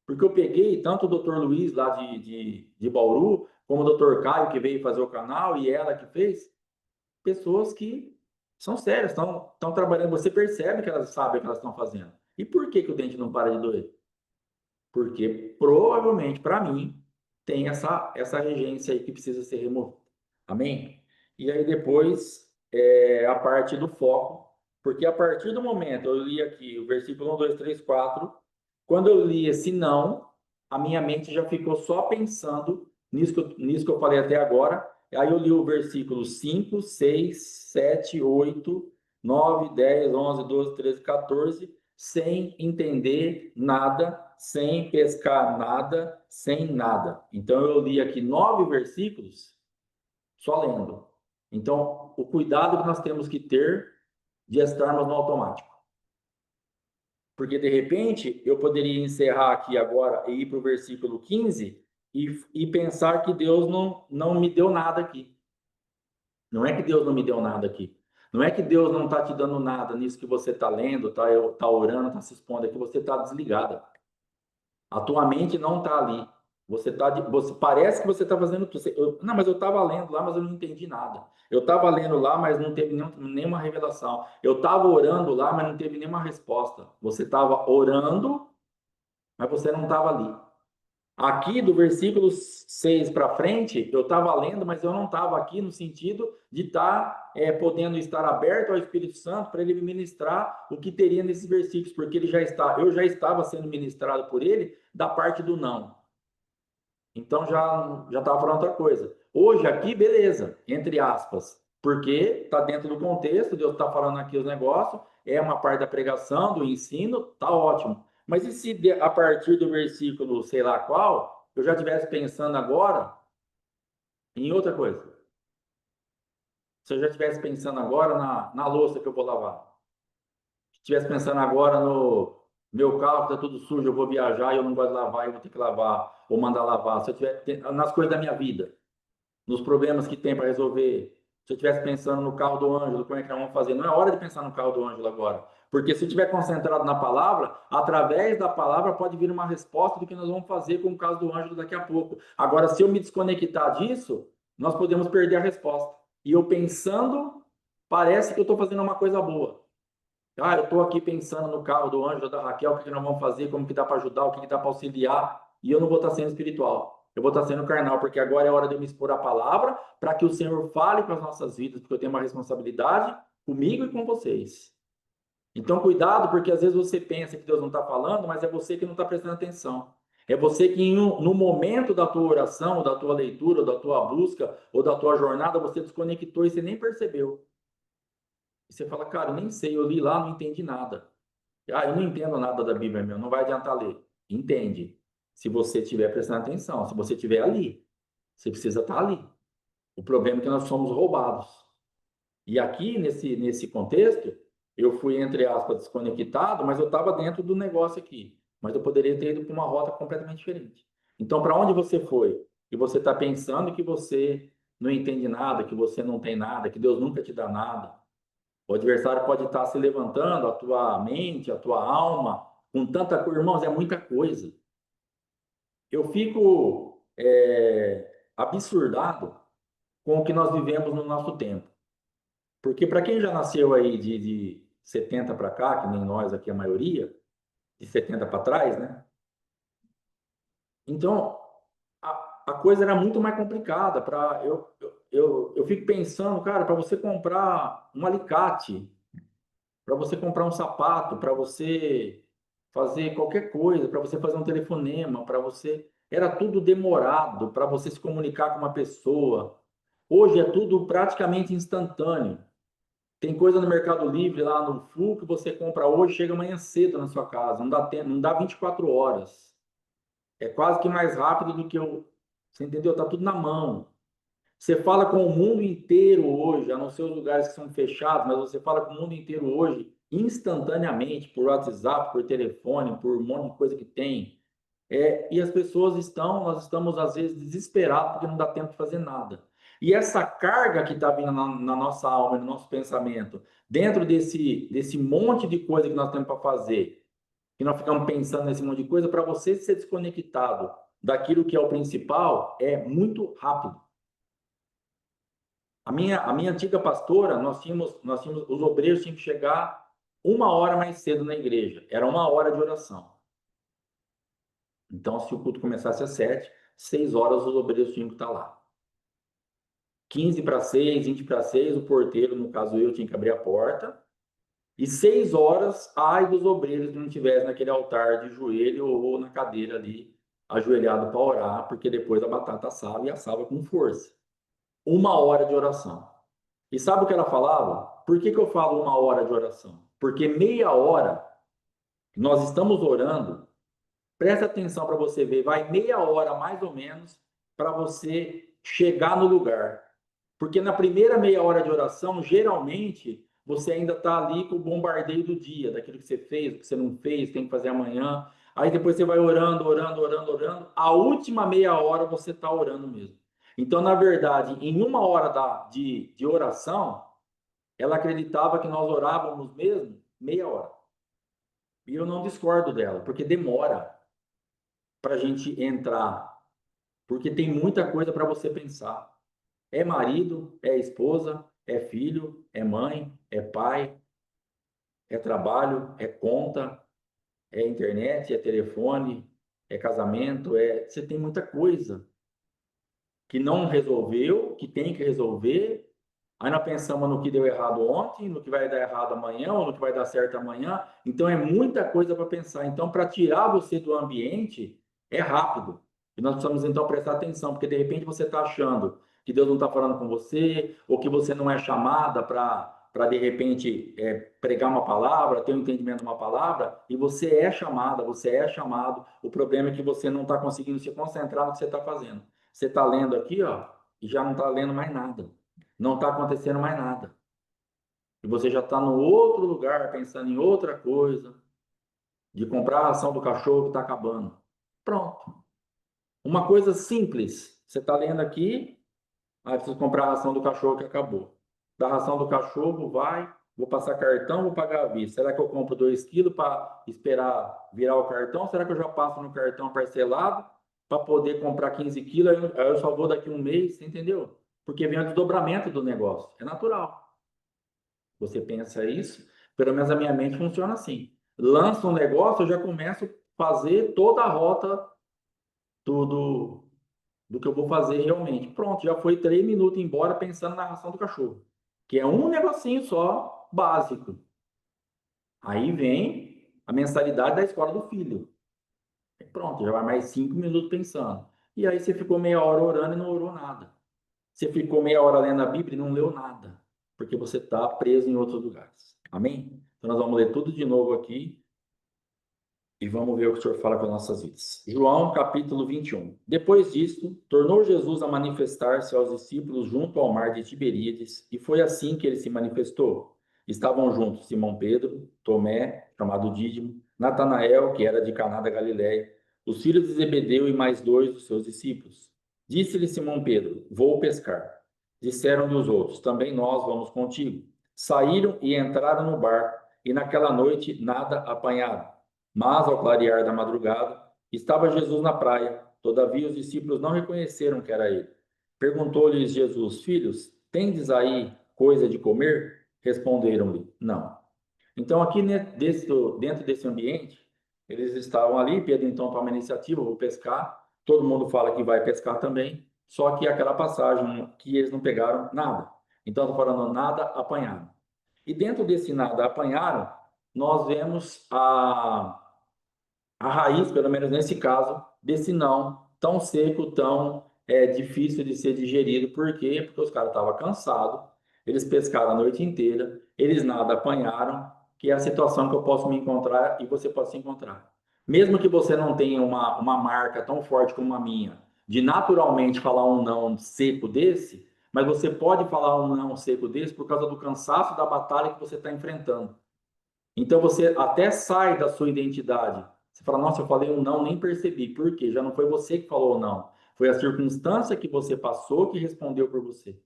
Porque eu peguei tanto o Dr. Luiz lá de Bauru, como o Dr. Caio que veio fazer o canal e ela que fez, pessoas que são sérias, estão trabalhando, você percebe que elas sabem o que elas estão fazendo. E por que o dente não para de doer? Porque provavelmente, para mim, tem essa regência aí que precisa ser removida. Amém? E aí depois, a parte do foco, porque a partir do momento, eu li aqui o versículo 1, 2, 3, 4, quando eu li esse não, a minha mente já ficou só pensando nisso que eu falei até agora. Aí eu li o versículo 5, 6, 7, 8, 9, 10, 11, 12, 13, 14, sem entender nada, sem pescar nada, sem nada. Então eu li aqui 9 versículos só lendo. Então, o cuidado que nós temos que ter de estarmos no automático. Porque de repente eu poderia encerrar aqui agora e ir para o versículo 15 e pensar que Deus não me deu nada aqui. Não é que Deus não me deu nada aqui. Não é que Deus não está te dando nada nisso que você está lendo, tá orando, está se expondo, é que você está desligada. A tua mente não está ali. Você parece que você está fazendo tudo. Não, mas eu estava lendo lá, mas eu não entendi nada. Eu estava lendo lá, mas não teve nenhuma revelação. Eu estava orando lá, mas não teve nenhuma resposta. Você estava orando, mas você não estava ali. Aqui do versículo 6 para frente, eu estava lendo, mas eu não estava aqui no sentido de estar podendo estar aberto ao Espírito Santo para ele me ministrar o que teria nesses versículos, porque eu já estava sendo ministrado por ele da parte do não. Então já estava falando outra coisa. Hoje aqui, beleza, entre aspas, porque está dentro do contexto, Deus está falando aqui os negócios, é uma parte da pregação, do ensino, tá ótimo. Mas e se a partir do versículo, sei lá qual, eu já estivesse pensando agora em outra coisa? Se eu já estivesse pensando agora na louça que eu vou lavar? Se estivesse pensando agora no meu carro que está tudo sujo, eu vou viajar e eu não gosto de lavar, eu vou ter que lavar, ou mandar lavar. Se eu tiver nas coisas da minha vida, nos problemas que tem para resolver. Se eu estivesse pensando no carro do Ângelo, como é que nós vamos fazer? Não é hora de pensar no carro do Ângelo agora. Porque se eu estiver concentrado na palavra, através da palavra pode vir uma resposta do que nós vamos fazer com o caso do Ângelo daqui a pouco. Agora, se eu me desconectar disso, nós podemos perder a resposta. E eu pensando, parece que eu estou fazendo uma coisa boa. Ah, eu estou aqui pensando no carro do Ângelo, da Raquel, o que nós vamos fazer, como que dá para ajudar, o que dá para auxiliar, e eu não vou estar sendo espiritual. Eu vou estar sendo carnal, porque agora é hora de eu me expor à palavra, para que o Senhor fale com as nossas vidas, porque eu tenho uma responsabilidade comigo e com vocês. Então, cuidado, porque às vezes você pensa que Deus não está falando, mas é você que não está prestando atenção. É você que no momento da tua oração, ou da tua leitura, ou da tua busca, ou da tua jornada, você desconectou e você nem percebeu. E você fala, cara, eu nem sei, eu li lá, não entendi nada. Ah, eu não entendo nada da Bíblia, meu, não vai adiantar ler. Entende. Se você estiver prestando atenção, se você estiver ali, você precisa estar ali. O problema é que nós somos roubados. E aqui, nesse contexto, eu fui, entre aspas, desconectado, mas eu estava dentro do negócio aqui. Mas eu poderia ter ido para uma rota completamente diferente. Então, para onde você foi? E você está pensando que você não entende nada, que você não tem nada, que Deus nunca te dá nada. O adversário pode estar se levantando, a tua mente, a tua alma, com tanta coisa. Irmãos, é muita coisa. Eu fico absurdado com o que nós vivemos no nosso tempo. Porque para quem já nasceu aí de 70 para cá, que nem nós aqui a maioria, de 70 para trás, né? Então, a coisa era muito mais complicada. Eu fico pensando, cara, para você comprar um alicate, para você comprar um sapato, para você fazer qualquer coisa, para você fazer um telefonema, para você. Era tudo demorado para você se comunicar com uma pessoa. Hoje é tudo praticamente instantâneo. Tem coisa no Mercado Livre, lá no Full, que você compra hoje, chega amanhã cedo na sua casa. Não dá tempo, não dá 24 horas. É quase que mais rápido do que eu. Você entendeu? Tá tudo na mão. Você fala com o mundo inteiro hoje, a não ser os lugares que são fechados, mas você fala com o mundo inteiro hoje, instantaneamente, por WhatsApp, por telefone, por um monte de coisa que tem. E as pessoas nós estamos às vezes desesperados porque não dá tempo de fazer nada. E essa carga que está vindo na nossa alma, no nosso pensamento, dentro desse monte de coisa que nós temos para fazer, que nós ficamos pensando nesse monte de coisa, para você ser desconectado daquilo que é o principal, é muito rápido. A minha antiga pastora, nós tínhamos, os obreiros tinham que chegar 1 hora mais cedo na igreja. Era 1 hora de oração. Então, se o culto começasse às 7, 6 horas os obreiros tinham que estar lá. 15 para 6, 20 para 6, o porteiro, no caso eu, tinha que abrir a porta. E 6 horas, ai dos obreiros que não estivessem naquele altar de joelho ou na cadeira ali, ajoelhado para orar, porque depois a batata assava e assava com força. 1 hora de oração. E sabe o que ela falava? Por que eu falo 1 hora de oração? Porque meia hora nós estamos orando. Presta atenção para você ver, vai meia hora mais ou menos para você chegar no lugar. Porque na primeira meia hora de oração, geralmente, você ainda está ali com o bombardeio do dia, daquilo que você fez, o que você não fez, tem que fazer amanhã. Aí depois você vai orando, orando, orando, orando. A última meia hora você está orando mesmo. Então, na verdade, em 1 hora de oração, ela acreditava que nós orávamos mesmo meia hora. E eu não discordo dela, porque demora para a gente entrar, porque tem muita coisa para você pensar. É marido, é esposa, é filho, é mãe, é pai, é trabalho, é conta, é internet, é telefone, é casamento, você tem muita coisa que não resolveu, que tem que resolver. Aí nós pensamos no que deu errado ontem, no que vai dar errado amanhã, ou no que vai dar certo amanhã. Então é muita coisa para pensar. Então, para tirar você do ambiente, é rápido. E nós precisamos então prestar atenção, porque de repente você está achando que Deus não está falando com você, ou que você não é chamada para de repente pregar uma palavra, ter um entendimento de uma palavra, e você é chamada, você é chamado. O problema é que você não está conseguindo se concentrar no que você está fazendo. Você está lendo aqui, ó, e já não está lendo mais nada. Não está acontecendo mais nada. E você já está no outro lugar, pensando em outra coisa, de comprar a ração do cachorro que está acabando. Pronto. Uma coisa simples. Você está lendo aqui, aí precisa comprar a ração do cachorro que acabou. Da ração do cachorro, vou passar cartão, vou pagar à vista. Será que eu compro 2 quilos para esperar virar o cartão? Será que eu já passo no cartão parcelado para poder comprar 15 quilos? Aí eu só vou daqui um mês, você entendeu? porque vem o desdobramento do negócio. É natural. Você pensa isso, pelo menos a minha mente funciona assim. Lança um negócio, eu já começo a fazer toda a rota do que eu vou fazer realmente. Pronto, já foi 3 minutos embora pensando na ração do cachorro, que é um negocinho só, básico. Aí vem a mensalidade da escola do filho. Pronto, já vai mais 5 minutos pensando. E aí você ficou meia hora orando e não orou nada. Você ficou meia hora lendo a Bíblia e não leu nada, porque você está preso em outros lugares. Amém? Então nós vamos ler tudo de novo aqui e vamos ver o que o Senhor fala com as nossas vidas. João capítulo 21. Depois disto, tornou Jesus a manifestar-se aos discípulos junto ao mar de Tiberíades, e foi assim que ele se manifestou. Estavam juntos Simão Pedro, Tomé, chamado Dídimo, Natanael, que era de Caná da Galiléia, os filhos de Zebedeu e mais 2 dos seus discípulos. Disse-lhe Simão Pedro: Vou pescar. Disseram-lhe os outros: Também nós vamos contigo. Saíram e entraram no barco, e naquela noite nada apanharam. Mas, ao clarear da madrugada, estava Jesus na praia. Todavia, os discípulos não reconheceram que era ele. Perguntou-lhes Jesus: Filhos, tendes aí coisa de comer? Responderam-lhe: Não. Então, aqui dentro desse ambiente, eles estavam ali. Pedro então toma a iniciativa: Vou pescar. Todo mundo fala que vai pescar também. Só que aquela passagem que eles não pegaram nada. Então, estou falando nada apanharam. E dentro desse nada apanharam, nós vemos a raiz, pelo menos nesse caso, desse não tão seco, tão difícil de ser digerido. Por quê? Porque os caras estavam cansados, eles pescaram a noite inteira, eles nada apanharam, que é a situação que eu posso me encontrar e você pode se encontrar. Mesmo que você não tenha uma marca tão forte como a minha, de naturalmente falar um não seco desse, mas você pode falar um não seco desse por causa do cansaço da batalha que você está enfrentando. Então você até sai da sua identidade. Você fala, nossa, eu falei um não, nem percebi. Por quê? Já não foi você que falou não. Foi a circunstância que você passou que respondeu por você.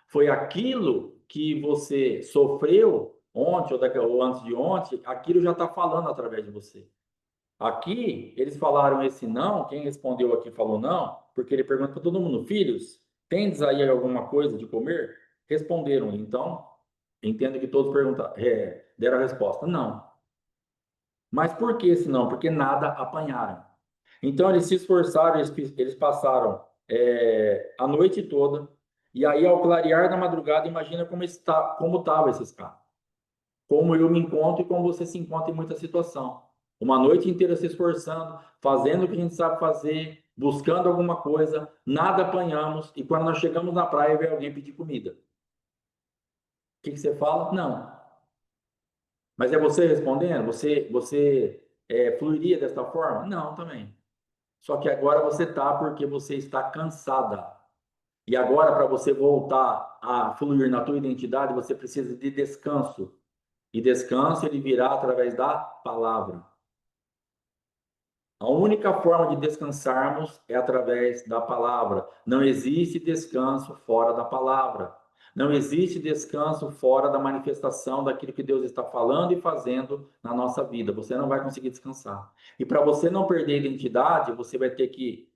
Foi aquilo que você sofreu ontem ou antes de ontem, aquilo já está falando através de você. Aqui, eles falaram esse não, quem respondeu aqui falou não, porque ele pergunta para todo mundo, filhos, tendes aí alguma coisa de comer? Responderam, então, entendo que todos perguntaram, deram a resposta, não. Mas por que esse não? Porque nada apanharam. Então eles se esforçaram, eles passaram a noite toda, e aí ao clarear da madrugada, imagina como estava esses caras. Como eu me encontro e como você se encontra em muita situação. Uma noite inteira se esforçando, fazendo o que a gente sabe fazer, buscando alguma coisa, nada apanhamos, e quando nós chegamos na praia, vem alguém pedir comida. O que você fala? Não. Mas é você respondendo? Você fluiria dessa forma? Não, também. Só que agora você tá porque você está cansada. E agora, para você voltar a fluir na tua identidade, você precisa de descanso. E descanso ele virá através da palavra. A única forma de descansarmos é através da palavra. Não existe descanso fora da palavra. Não existe descanso fora da manifestação daquilo que Deus está falando e fazendo na nossa vida. Você não vai conseguir descansar. E para você não perder a identidade, você vai ter que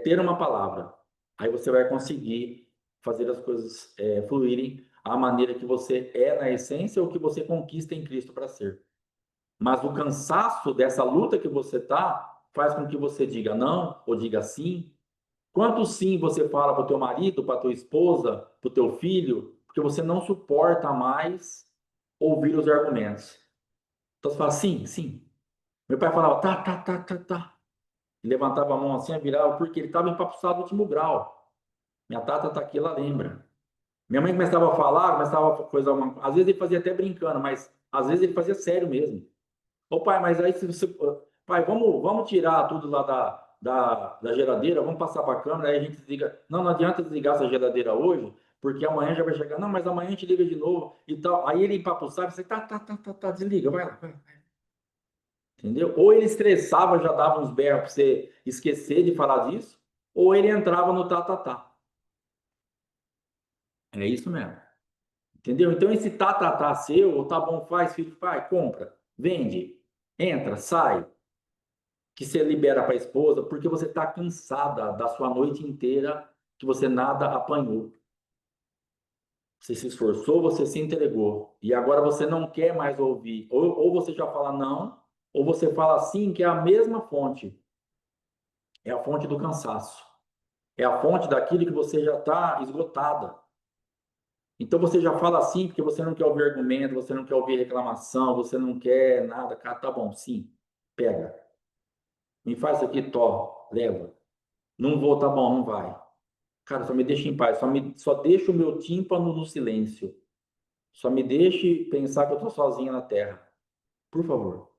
ter uma palavra. Aí você vai conseguir fazer as coisas fluírem à maneira que você é na essência ou que você conquista em Cristo para ser. Mas o cansaço dessa luta que você está faz com que você diga não ou diga sim. Quanto sim você fala para o teu marido, para a tua esposa, para o teu filho, porque você não suporta mais ouvir os argumentos. Então você fala sim, sim. Meu pai falava tá, tá, tá, tá, tá. Ele levantava a mão assim, virava, porque ele estava empapuçado no último grau. Minha tata tá aqui, ela lembra. Minha mãe começava a falar, começava a coisa, às vezes ele fazia até brincando, mas às vezes ele fazia sério mesmo. Ô pai, mas aí se você. Pai, vamos tirar tudo lá da geladeira, vamos passar para a câmera, aí a gente desliga. Não, não adianta desligar essa geladeira hoje, porque amanhã já vai chegar. Não, mas amanhã a gente liga de novo e tal. Aí ele empapuçava, você tá, desliga, vai lá, vai. Entendeu? Ou ele estressava, já dava uns berros para você esquecer de falar disso, ou ele entrava no tá. É isso mesmo. Entendeu? Então esse tá seu, ou tá bom, faz, filho, faz, compra, vende, entra, sai, que você libera para a esposa, porque você está cansada da sua noite inteira, que você nada apanhou. Você se esforçou, você se entregou. E agora você não quer mais ouvir. Ou você já fala não, ou você fala sim, que é a mesma fonte. É a fonte do cansaço. É a fonte daquilo que você já está esgotada. Então você já fala sim, porque você não quer ouvir argumento, você não quer ouvir reclamação, você não quer nada. Cara, tá bom, sim, pega. Me faz isso aqui, to, leva. Não vou, tá bom, não vai. Cara, só me deixa em paz, só deixa o meu tímpano no silêncio. Só me deixe pensar que eu estou sozinha na Terra. Por favor.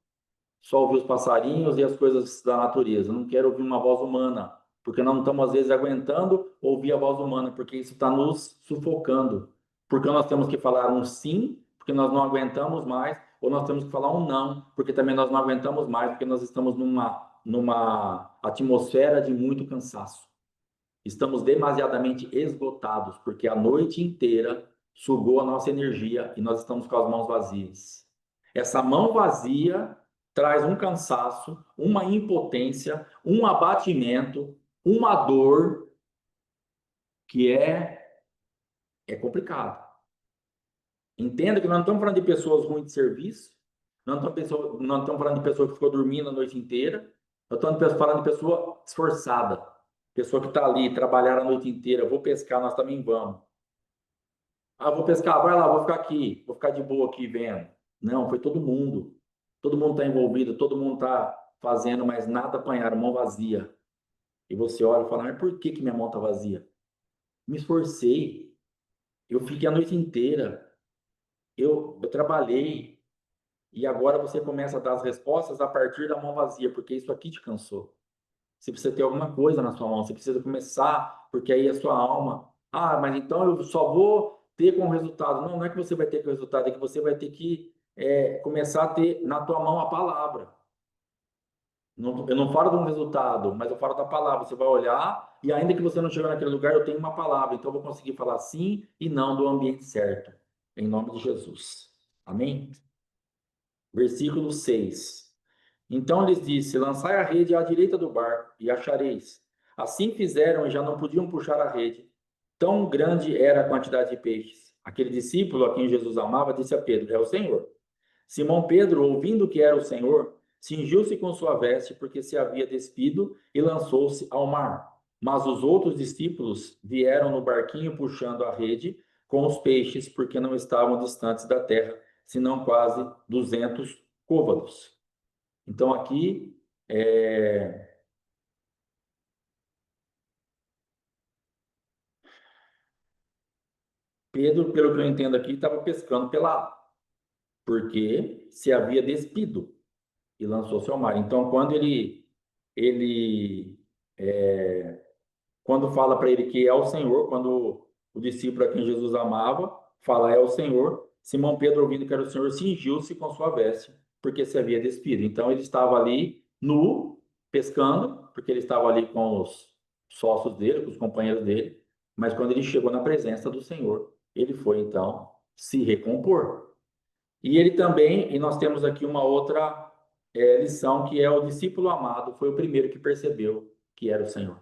Só ouvir os passarinhos e as coisas da natureza. Eu não quero ouvir uma voz humana, porque nós não estamos, às vezes, aguentando ouvir a voz humana, porque isso está nos sufocando. Porque nós temos que falar um sim, porque nós não aguentamos mais, ou nós temos que falar um não, porque também nós não aguentamos mais, porque nós estamos numa atmosfera de muito cansaço. Estamos demasiadamente esgotados, porque a noite inteira sugou a nossa energia e nós estamos com as mãos vazias. Essa mão vazia traz um cansaço, uma impotência, um abatimento, uma dor que é complicado. Entenda que nós não estamos falando de pessoas ruins de serviço, não estamos falando de pessoa que ficou dormindo a noite inteira, nós estamos falando de pessoa esforçada, pessoa que está ali, trabalhar a noite inteira, vou pescar, nós também vamos. Ah, vou pescar, vai lá, vou ficar aqui, vou ficar de boa aqui vendo. Não, foi todo mundo. Todo mundo está envolvido, todo mundo está fazendo, mas nada apanharam, mão vazia. E você olha e fala, mas por que que minha mão está vazia? Me esforcei, eu fiquei a noite inteira, eu trabalhei, e agora você começa a dar as respostas a partir da mão vazia, porque isso aqui te cansou. Você precisa ter alguma coisa na sua mão, você precisa começar, porque aí a sua alma. Ah, mas então eu só vou ter como resultado. Não, não é que você vai ter como resultado, é que você vai ter que começar a ter na tua mão a palavra. Não, eu não falo de um resultado, mas eu falo da palavra. Você vai olhar e ainda que você não chegou naquele lugar, eu tenho uma palavra. Então eu vou conseguir falar sim e não do ambiente certo. Em nome de Jesus. Amém? Versículo 6. Então lhes disse: lançai a rede à direita do barco e achareis. Assim fizeram e já não podiam puxar a rede. Tão grande era a quantidade de peixes. Aquele discípulo a quem Jesus amava disse a Pedro: é o Senhor. Simão Pedro, ouvindo que era o Senhor, cingiu-se com sua veste, porque se havia despido, e lançou-se ao mar. Mas os outros discípulos vieram no barquinho puxando a rede com os peixes, porque não estavam distantes da terra, senão quase 200 côvados. Então, aqui, é, Pedro, pelo que eu entendo aqui, estava pescando pelado, porque se havia despido e lançou-se ao mar. Então, ele quando fala para ele que é o Senhor, quando o discípulo a quem Jesus amava fala é o Senhor, Simão Pedro, ouvindo que era o Senhor, cingiu-se com sua veste, porque se havia despido. Então, ele estava ali nu, pescando, porque ele estava ali com os sócios dele, com os companheiros dele, mas quando ele chegou na presença do Senhor, ele foi então se recompor. E ele também, e nós temos aqui uma outra lição, que é o discípulo amado, foi o primeiro que percebeu que era o Senhor.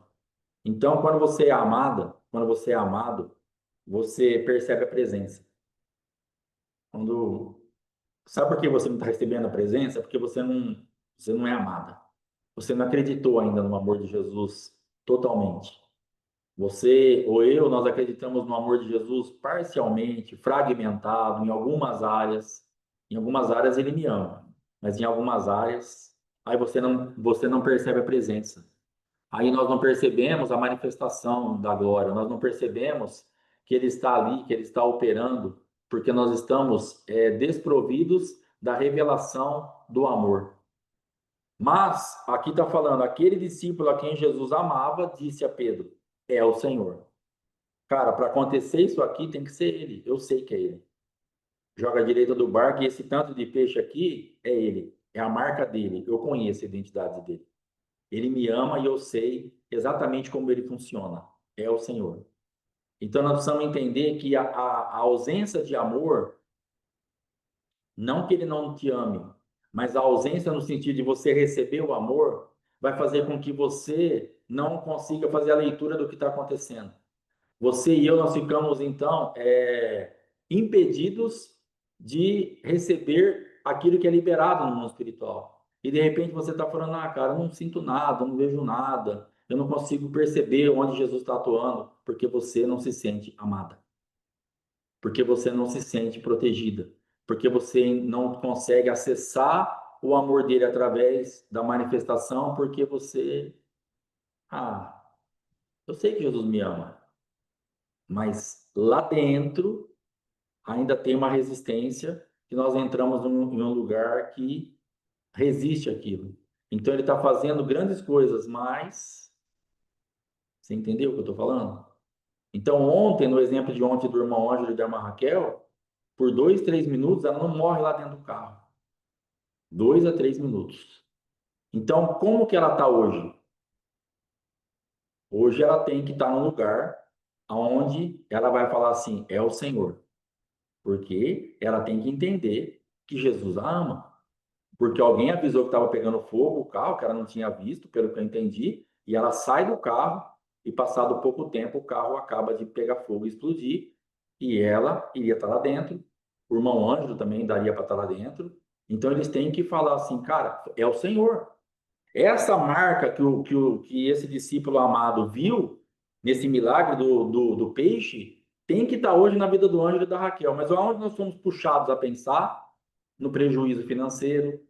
Então, quando você é amada, quando você é amado, você percebe a presença. Quando Sabe por que você não está recebendo a presença? Porque você não é amada. Você não acreditou ainda no amor de Jesus totalmente. Você ou eu, nós acreditamos no amor de Jesus parcialmente, fragmentado, em algumas áreas. Em algumas áreas ele me ama, mas em algumas áreas, aí você não percebe a presença. Aí nós não percebemos a manifestação da glória, nós não percebemos que ele está ali, que ele está operando, porque nós estamos desprovidos da revelação do amor. Mas aqui está falando, aquele discípulo a quem Jesus amava, disse a Pedro: é o Senhor. Cara, para acontecer isso aqui tem que ser ele. Eu sei que é ele. Joga à direita do barco e esse tanto de peixe aqui é ele. É a marca dele. Eu conheço a identidade dele. Ele me ama e eu sei exatamente como ele funciona. É o Senhor. Então nós precisamos entender que a ausência de amor, não que ele não te ame, mas a ausência no sentido de você receber o amor, vai fazer com que você não consiga fazer a leitura do que está acontecendo. você e eu, nós ficamos, então, impedidos de receber aquilo que é liberado no mundo espiritual. E, de repente, você está falando, ah, cara, eu não sinto nada, eu não vejo nada, eu não consigo perceber onde Jesus está atuando, porque você não se sente amada, porque você não se sente protegida, porque você não consegue acessar o amor dele através da manifestação, porque você, ah, eu sei que Jesus me ama, mas lá dentro ainda tem uma resistência que nós entramos em um lugar que resiste àquilo. Então ele está fazendo grandes coisas, mas você entendeu o que eu estou falando? Então ontem, no exemplo de ontem do irmão Ângelo e da irmã Raquel, por 2, 3 minutos ela não morre lá dentro do carro. 2 a 3 minutos. Então como que ela está hoje? Hoje ela tem que estar num lugar onde ela vai falar assim, é o Senhor. Porque ela tem que entender que Jesus a ama. Porque alguém avisou que estava pegando fogo o carro, que ela não tinha visto, pelo que eu entendi, e ela sai do carro e passado pouco tempo o carro acaba de pegar fogo e explodir, e ela iria estar lá dentro, o irmão Ângelo também daria para estar lá dentro. Então eles têm que falar assim, cara, é o Senhor. Essa marca que esse discípulo amado viu nesse milagre do peixe tem que estar hoje na vida do Ângelo e da Raquel. Mas aonde nós somos puxados a pensar? No prejuízo financeiro,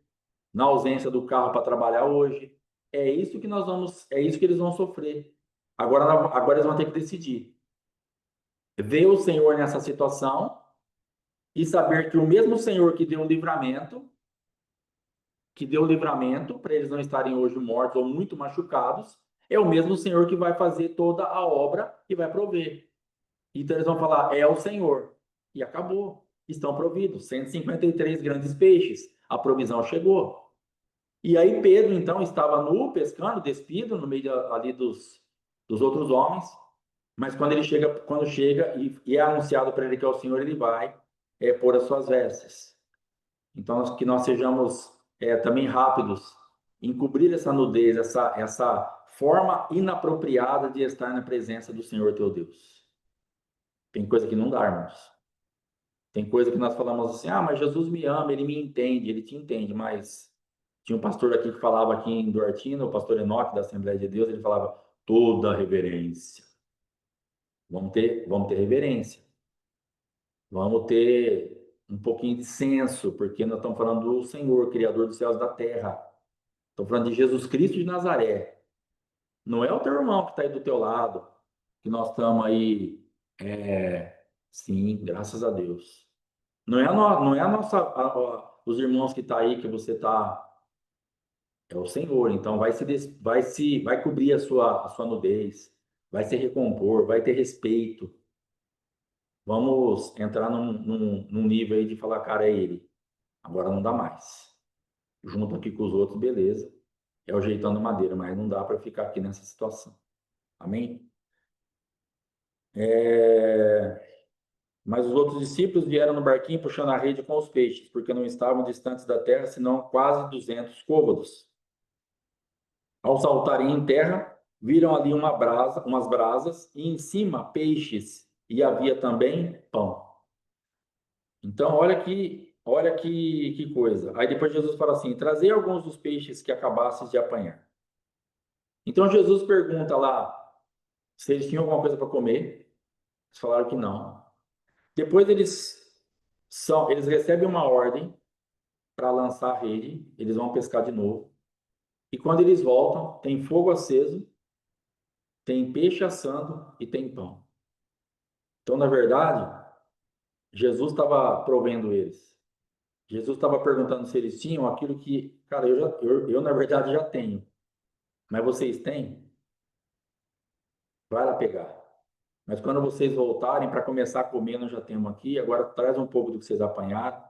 na ausência do carro para trabalhar hoje. É isso que eles vão sofrer. Agora eles vão ter que decidir. Ver o Senhor nessa situação e saber que o mesmo Senhor que deu livramento para eles não estarem hoje mortos ou muito machucados, é o mesmo Senhor que vai fazer toda a obra e vai prover. Então eles vão falar, é o Senhor. E acabou. Estão providos. 153 grandes peixes. A provisão chegou. E aí Pedro, então, estava nu, pescando, despido, no meio ali dos outros homens. Mas quando chega e é anunciado para ele que é o Senhor, ele vai pôr as suas vestes. Então, que nós sejamos também rápidos em cobrir essa nudez, essa forma inapropriada de estar na presença do Senhor teu Deus. Tem coisa que não dá, irmãos. Tem coisa que nós falamos assim, ah, mas Jesus me ama, ele me entende, ele te entende, mas tinha um pastor aqui que falava aqui em Duartina, o pastor Enoque da Assembleia de Deus, ele falava toda reverência. Vamos ter reverência. Vamos ter um pouquinho de senso, porque nós estamos falando do Senhor, Criador dos céus e da terra. Estamos falando de Jesus Cristo de Nazaré. Não é o teu irmão que está aí do teu lado, que nós estamos aí. Sim, graças a Deus. Não é a nossa, os irmãos que estão aí que você está. É o Senhor. Então vai cobrir a sua nudez, vai se recompor, vai ter respeito. Vamos entrar num nível aí de falar, cara, é ele. Agora não dá mais. Junto aqui com os outros, beleza. É o jeitão da madeira, mas não dá para ficar aqui nessa situação. Amém? Mas os outros discípulos vieram no barquinho puxando a rede com os peixes, porque não estavam distantes da terra, senão quase 200 côvados. Ao saltarem em terra, viram ali umas brasas, e em cima peixes, e havia também pão. Então, olha que coisa. Aí depois Jesus fala assim: trazei alguns dos peixes que acabasses de apanhar. Então Jesus pergunta lá se eles tinham alguma coisa para comer. Eles falaram que não. Depois eles recebem uma ordem para lançar a rede, eles vão pescar de novo. E quando eles voltam, tem fogo aceso, tem peixe assando e tem pão. Então, na verdade, Jesus estava provendo eles. Jesus estava perguntando se eles tinham aquilo que, cara, eu na verdade já tenho. Mas vocês têm? Vai lá pegar. Mas quando vocês voltarem para começar a comer, nós já temos aqui. Agora traz um pouco do que vocês apanharam.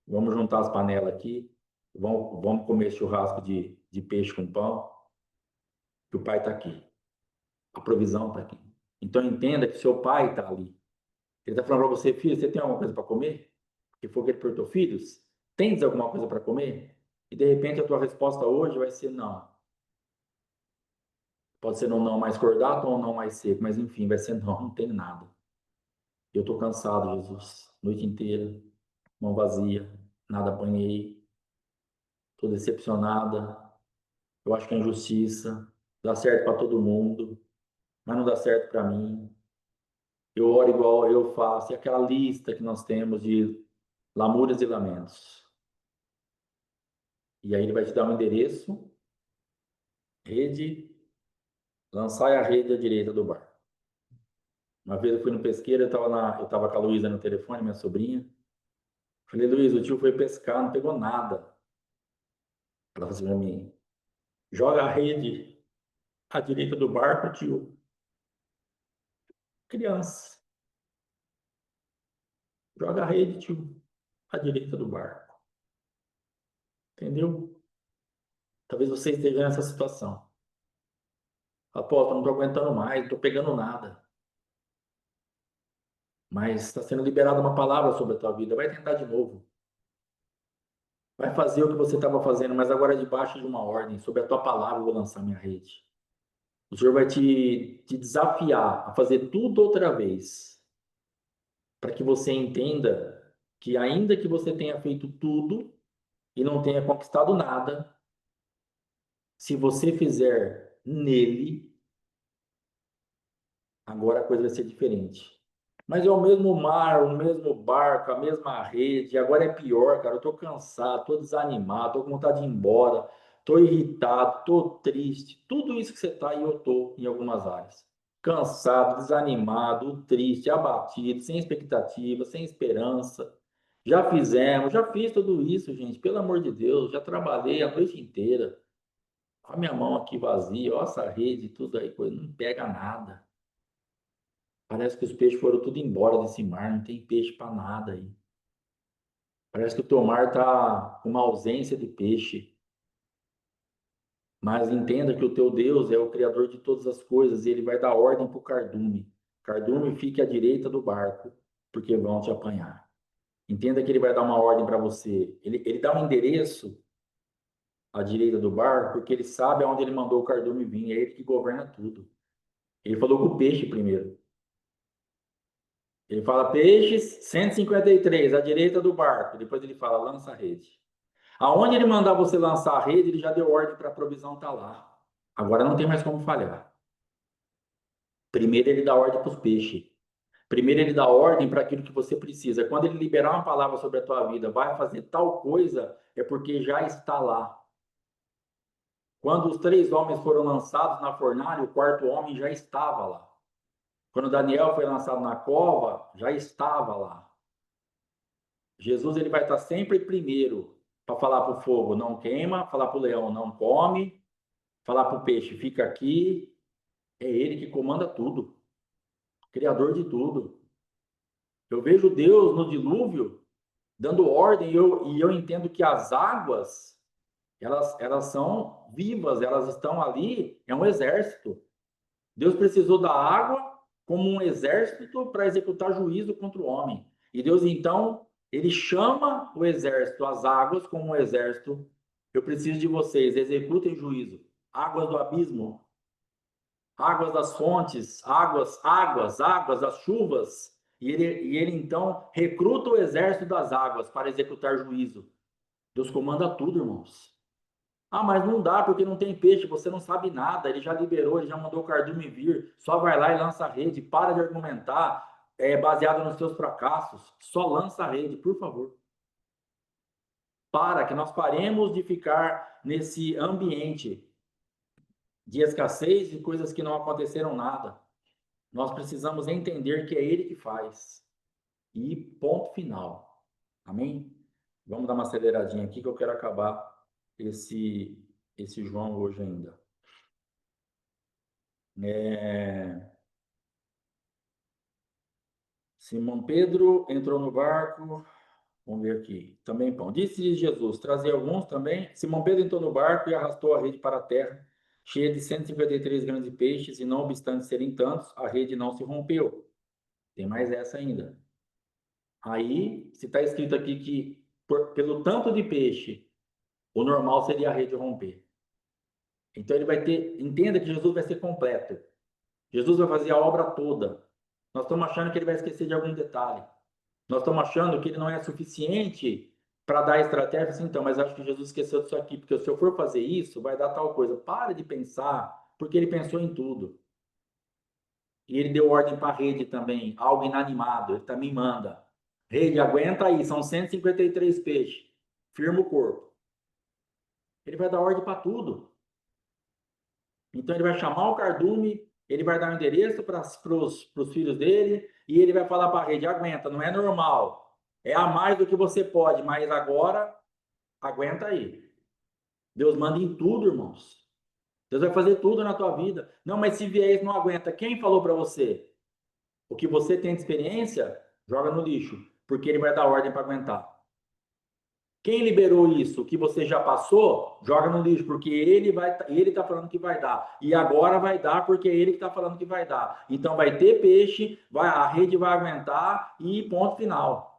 Vamos juntar as panelas aqui. Vamos comer churrasco de peixe com pão. Que o pai está aqui. A provisão está aqui. Então entenda que seu pai está ali. Ele está falando para você, filho, você tem alguma coisa para comer? Que foi o que ele perguntou, filhos, tens alguma coisa para comer? E de repente a tua resposta hoje vai ser não. Pode ser um não mais cordato ou um não mais seco, mas enfim, vai ser não, não tem nada. Eu estou cansado, Jesus, noite inteira, mão vazia, nada apanhei, estou decepcionada. Eu acho que é injustiça, dá certo para todo mundo, mas não dá certo para mim. Eu oro igual eu faço, e aquela lista que nós temos de lamúrias e lamentos. E aí ele vai te dar um endereço, rede, lançar a rede à direita do bar. Uma vez eu fui no pesqueiro, eu tava com a Luísa no telefone, minha sobrinha. Falei, Luísa, o tio foi pescar, não pegou nada. Ela falou assim pra mim, joga a rede à direita do barco, tio. Criança, joga a rede, tio, à direita do barco. Entendeu? Talvez você esteja nessa situação. Apóstolo, não estou aguentando mais, não estou pegando nada. Mas está sendo liberada uma palavra sobre a tua vida. Vai tentar de novo. Vai fazer o que você estava fazendo, mas agora debaixo de uma ordem. Sobre a tua palavra eu vou lançar minha rede. O Senhor vai te desafiar a fazer tudo outra vez. Para que você entenda que ainda que você tenha feito tudo e não tenha conquistado nada, se você fizer nele, agora a coisa vai ser diferente. Mas é o mesmo mar, o mesmo barco, a mesma rede. Agora é pior, cara. Eu tô cansado, tô desanimado, tô com vontade de ir embora, tô irritado, tô triste. Tudo isso que você tá e eu tô em algumas áreas. Cansado, desanimado, triste, abatido, sem expectativa, sem esperança. Já fizemos, já fiz tudo isso, gente. Pelo amor de Deus, já trabalhei a noite inteira. Olha a minha mão aqui vazia, olha essa rede, tudo aí, coisa, não pega nada. Parece que os peixes foram tudo embora desse mar, não tem peixe para nada aí. Parece que o teu mar está com uma ausência de peixe. Mas entenda que o teu Deus é o Criador de todas as coisas e ele vai dar ordem para o cardume. Cardume, fique à direita do barco, porque vão te apanhar. Entenda que ele vai dar uma ordem para você. Ele dá um endereço à direita do barco, porque ele sabe aonde ele mandou o cardume vir. É ele que governa tudo. Ele falou com o peixe primeiro. Ele fala peixes 153 à direita do barco. Depois ele fala lança a rede. Aonde ele mandar você lançar a rede, ele já deu ordem para a provisão estar lá. Agora não tem mais como falhar. Primeiro ele dá ordem para os peixes. Primeiro ele dá ordem para aquilo que você precisa. Quando ele liberar uma palavra sobre a tua vida, vai fazer tal coisa, é porque já está lá. Quando os três homens foram lançados na fornalha, o quarto homem já estava lá. Quando Daniel foi lançado na cova, já estava lá. Jesus ele vai estar sempre primeiro para falar para o fogo, não queima, falar para o leão, não come, falar para o peixe, fica aqui. É ele que comanda tudo, criador de tudo. Eu vejo Deus no dilúvio dando ordem e eu entendo que as águas, elas são vivas, elas estão ali, é um exército. Deus precisou da água como um exército para executar juízo contra o homem. E Deus, então, ele chama o exército, as águas, como um exército. Eu preciso de vocês, executem juízo. Águas do abismo, águas das fontes, águas, as chuvas. E ele então recruta o exército das águas para executar juízo. Deus comanda tudo, irmãos. Ah, mas não dá porque não tem peixe, você não sabe nada. Ele já liberou, ele já mandou o cardume vir. Só vai lá e lança a rede. Para de argumentar baseado nos seus fracassos. Só lança a rede, por favor. Que nós paremos de ficar nesse ambiente de escassez e coisas que não aconteceram nada. Nós precisamos entender que é Ele que faz. E ponto final. Amém? Vamos dar uma aceleradinha aqui que eu quero acabar esse João hoje ainda. Simão Pedro entrou no barco. Vamos ver aqui. Também pão. Disse Jesus: trazer alguns também. Simão Pedro entrou no barco e arrastou a rede para a terra, cheia de 153 grandes peixes, e não obstante serem tantos, a rede não se rompeu. Tem mais essa ainda. Aí, se está escrito aqui que pelo tanto de peixe, o normal seria a rede romper. Então ele vai ter, entenda que Jesus vai ser completo. Jesus vai fazer a obra toda. Nós estamos achando que ele vai esquecer de algum detalhe. Nós estamos achando que ele não é suficiente para dar estratégia, assim, então, mas acho que Jesus esqueceu disso aqui, porque se eu for fazer isso, vai dar tal coisa. Para de pensar, porque ele pensou em tudo. E ele deu ordem para a rede também, algo inanimado, ele também manda. Rede, aguenta aí, são 153 peixes. Firma o corpo. Ele vai dar ordem para tudo. Então ele vai chamar o cardume, ele vai dar o endereço para os filhos dele e ele vai falar para a rede: aguenta, não é normal. É a mais do que você pode, mas agora aguenta aí. Deus manda em tudo, irmãos. Deus vai fazer tudo na tua vida. Não, mas se vier isso, não aguenta. Quem falou para você? O que você tem de experiência, joga no lixo, porque ele vai dar ordem para aguentar. Quem liberou isso? O que você já passou, joga no lixo, porque ele está falando que vai dar. E agora vai dar, porque é ele que está falando que vai dar. Então vai ter peixe, a rede vai aguentar e ponto final.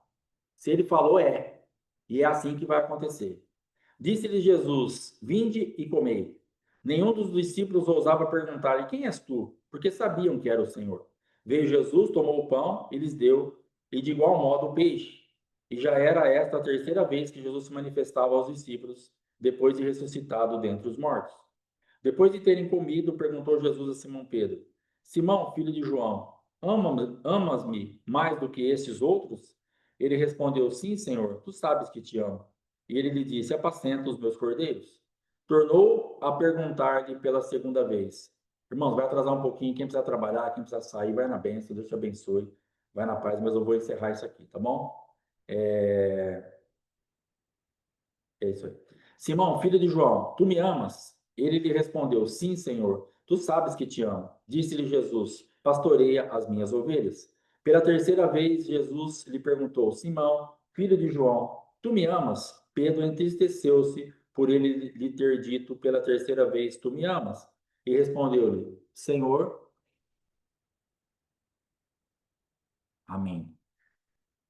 Se ele falou, é. E é assim que vai acontecer. Disse-lhe Jesus: vinde e comei. Nenhum dos discípulos ousava perguntar-lhe: quem és tu? Porque sabiam que era o Senhor. Veio Jesus, tomou o pão e lhes deu, e de igual modo o peixe. E já era esta a terceira vez que Jesus se manifestava aos discípulos, depois de ressuscitado dentre os mortos. Depois de terem comido, perguntou Jesus a Simão Pedro: Simão, filho de João, amas-me mais do que estes outros? Ele respondeu: sim, Senhor, tu sabes que te amo. E ele lhe disse: apacenta os meus cordeiros. Tornou a perguntar-lhe pela segunda vez. Irmãos, vai atrasar um pouquinho. Quem precisa trabalhar, quem precisa sair, vai na bênção, Deus te abençoe. Vai na paz, mas eu vou encerrar isso aqui, tá bom? É isso aí. Simão, filho de João, tu me amas? Ele lhe respondeu: sim, Senhor, tu sabes que te amo. Disse-lhe Jesus: pastoreia as minhas ovelhas. Pela terceira vez, Jesus lhe perguntou: Simão, filho de João, tu me amas? Pedro entristeceu-se por ele lhe ter dito pela terceira vez: tu me amas? E respondeu-lhe: Senhor, amém.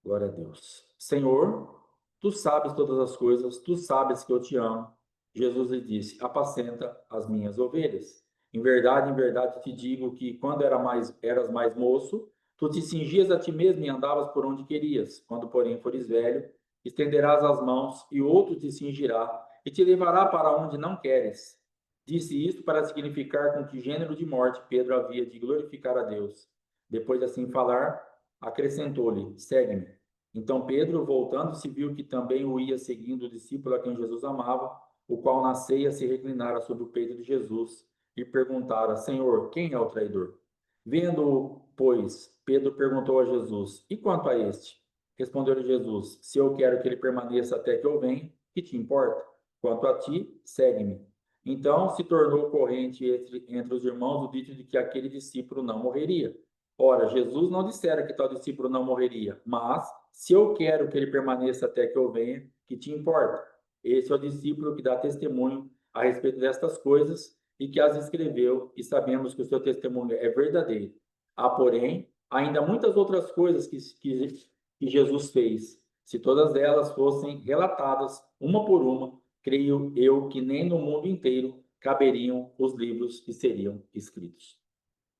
Glória a Deus. Senhor, tu sabes todas as coisas, tu sabes que eu te amo. Jesus lhe disse: apacenta as minhas ovelhas. Em verdade te digo que quando eras mais moço, tu te cingias a ti mesmo e andavas por onde querias. Quando, porém, fores velho, estenderás as mãos e outro te cingirá e te levará para onde não queres. Disse isto para significar com que gênero de morte Pedro havia de glorificar a Deus. Depois de assim falar, acrescentou-lhe: segue-me. Então Pedro, voltando-se, viu que também o ia seguindo o discípulo a quem Jesus amava, o qual na ceia se reclinara sobre o peito de Jesus e perguntara: Senhor, quem é o traidor? Vendo-o, pois, Pedro perguntou a Jesus: E quanto a este? Respondeu-lhe Jesus: Se eu quero que ele permaneça até que eu venha, que te importa? Quanto a ti, segue-me. Então se tornou corrente entre os irmãos o dito de que aquele discípulo não morreria. Ora, Jesus não dissera que tal discípulo não morreria, mas se eu quero que ele permaneça até que eu venha, que te importa? Esse é o discípulo que dá testemunho a respeito destas coisas e que as escreveu, e sabemos que o seu testemunho é verdadeiro. Há, porém, ainda muitas outras coisas que Jesus fez. Se todas elas fossem relatadas, uma por uma, creio eu que nem no mundo inteiro caberiam os livros que seriam escritos.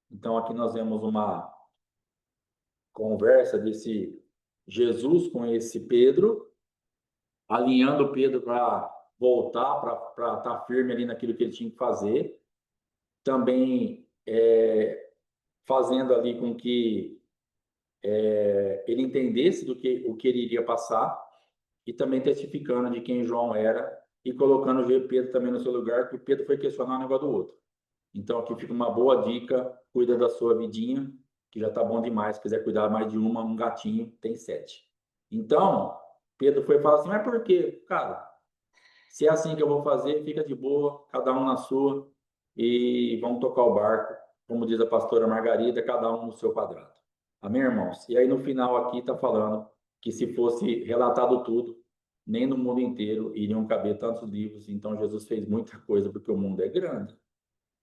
Então, aqui nós vemos uma conversa desse Jesus com esse Pedro, alinhando Pedro para voltar, para estar firme ali naquilo que ele tinha que fazer. Também fazendo ali com que ele entendesse o que ele iria passar e também testificando de quem João era e colocando o Pedro também no seu lugar, porque Pedro foi questionar um negócio do outro. Então, aqui fica uma boa dica: cuida da sua vidinha, que já está bom demais. Se quiser cuidar mais de uma, um gatinho, tem 7. Então, Pedro foi falar assim: mas por quê? Cara, se é assim que eu vou fazer, fica de boa, cada um na sua, e vamos tocar o barco, como diz a pastora Margarida, cada um no seu quadrado. Amém, irmãos? E aí no final aqui está falando que se fosse relatado tudo, nem no mundo inteiro iriam caber tantos livros. Então Jesus fez muita coisa, porque o mundo é grande.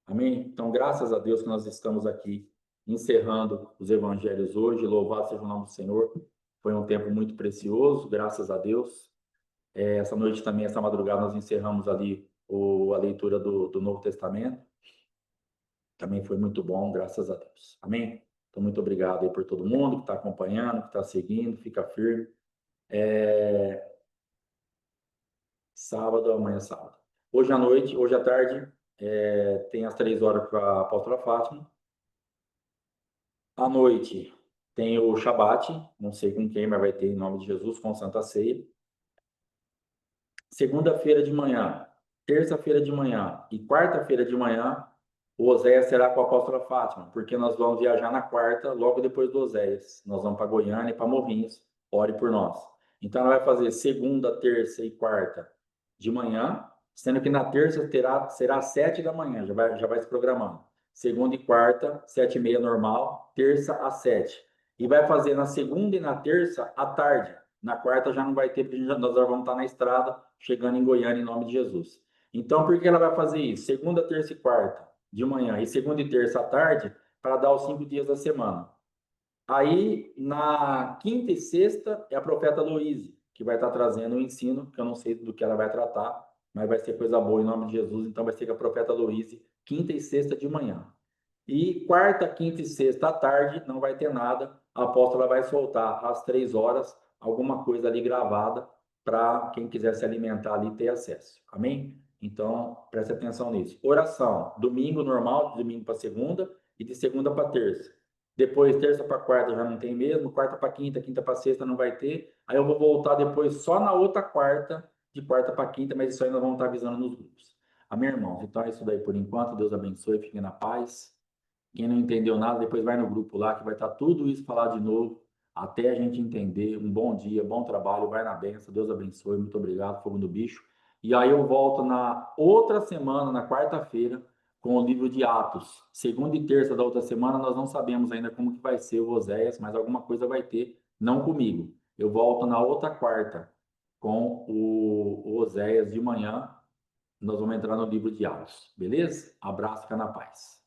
Amém? Então, graças a Deus que nós estamos aqui encerrando os evangelhos hoje. Louvado seja o nome do Senhor. Foi um tempo muito precioso, graças a Deus. Essa noite também, essa madrugada, nós encerramos ali a leitura do Novo Testamento. Também foi muito bom, graças a Deus. Amém? Então, muito obrigado aí por todo mundo que está acompanhando, que está seguindo, fica firme. Sábado, amanhã é sábado. Hoje à noite, hoje à tarde, tem às 3 horas para a apóstola Fátima. À noite tem o Shabat, não sei com quem, mas vai ter em nome de Jesus, com Santa Ceia. Segunda-feira de manhã, terça-feira de manhã e quarta-feira de manhã, o Oséias será com a apóstola Fátima, porque nós vamos viajar na quarta, logo depois do Oséias. Nós vamos para Goiânia e para Morrinhos. Ore por nós. Então, ela vai fazer segunda, terça e quarta de manhã, sendo que na terça será às 7 da manhã, já vai se programando. Segunda e quarta, 7h30 normal, terça às 7. E vai fazer na segunda e na terça à tarde. Na quarta já não vai ter, porque nós já vamos estar na estrada, chegando em Goiânia, em nome de Jesus. Então, por que ela vai fazer isso? Segunda, terça e quarta de manhã e segunda e terça à tarde, para dar os 5 dias da semana. Aí, na quinta e sexta, é a profeta Louise, que vai estar trazendo o ensino, que eu não sei do que ela vai tratar, mas vai ser coisa boa em nome de Jesus. Então, vai ser com a profeta Louise, quinta e sexta de manhã. E quarta, quinta e sexta à tarde, não vai ter nada. A apóstola vai soltar às 3 horas alguma coisa ali gravada para quem quiser se alimentar ali ter acesso. Amém? Então, preste atenção nisso. Oração, domingo normal, de domingo para segunda e de segunda para terça. Depois, terça para quarta já não tem mesmo, quarta para quinta, quinta para sexta não vai ter. Aí eu vou voltar depois só na outra quarta, de quarta para quinta, mas isso aí nós vamos estar avisando nos grupos. Amém, irmãos? Então é isso daí por enquanto. Deus abençoe, fiquem na paz. Quem não entendeu nada, depois vai no grupo lá, que vai estar tudo isso falado de novo, até a gente entender. Um bom dia, bom trabalho, vai na benção, Deus abençoe, muito obrigado, fogo no bicho. E aí eu volto na outra semana, na quarta-feira, com o livro de Atos. Segunda e terça da outra semana, nós não sabemos ainda como que vai ser o Oséias, mas alguma coisa vai ter, não comigo. Eu volto na outra quarta, com o Oséias de manhã, nós vamos entrar no livro de Atos, beleza? Abraço, fica na paz.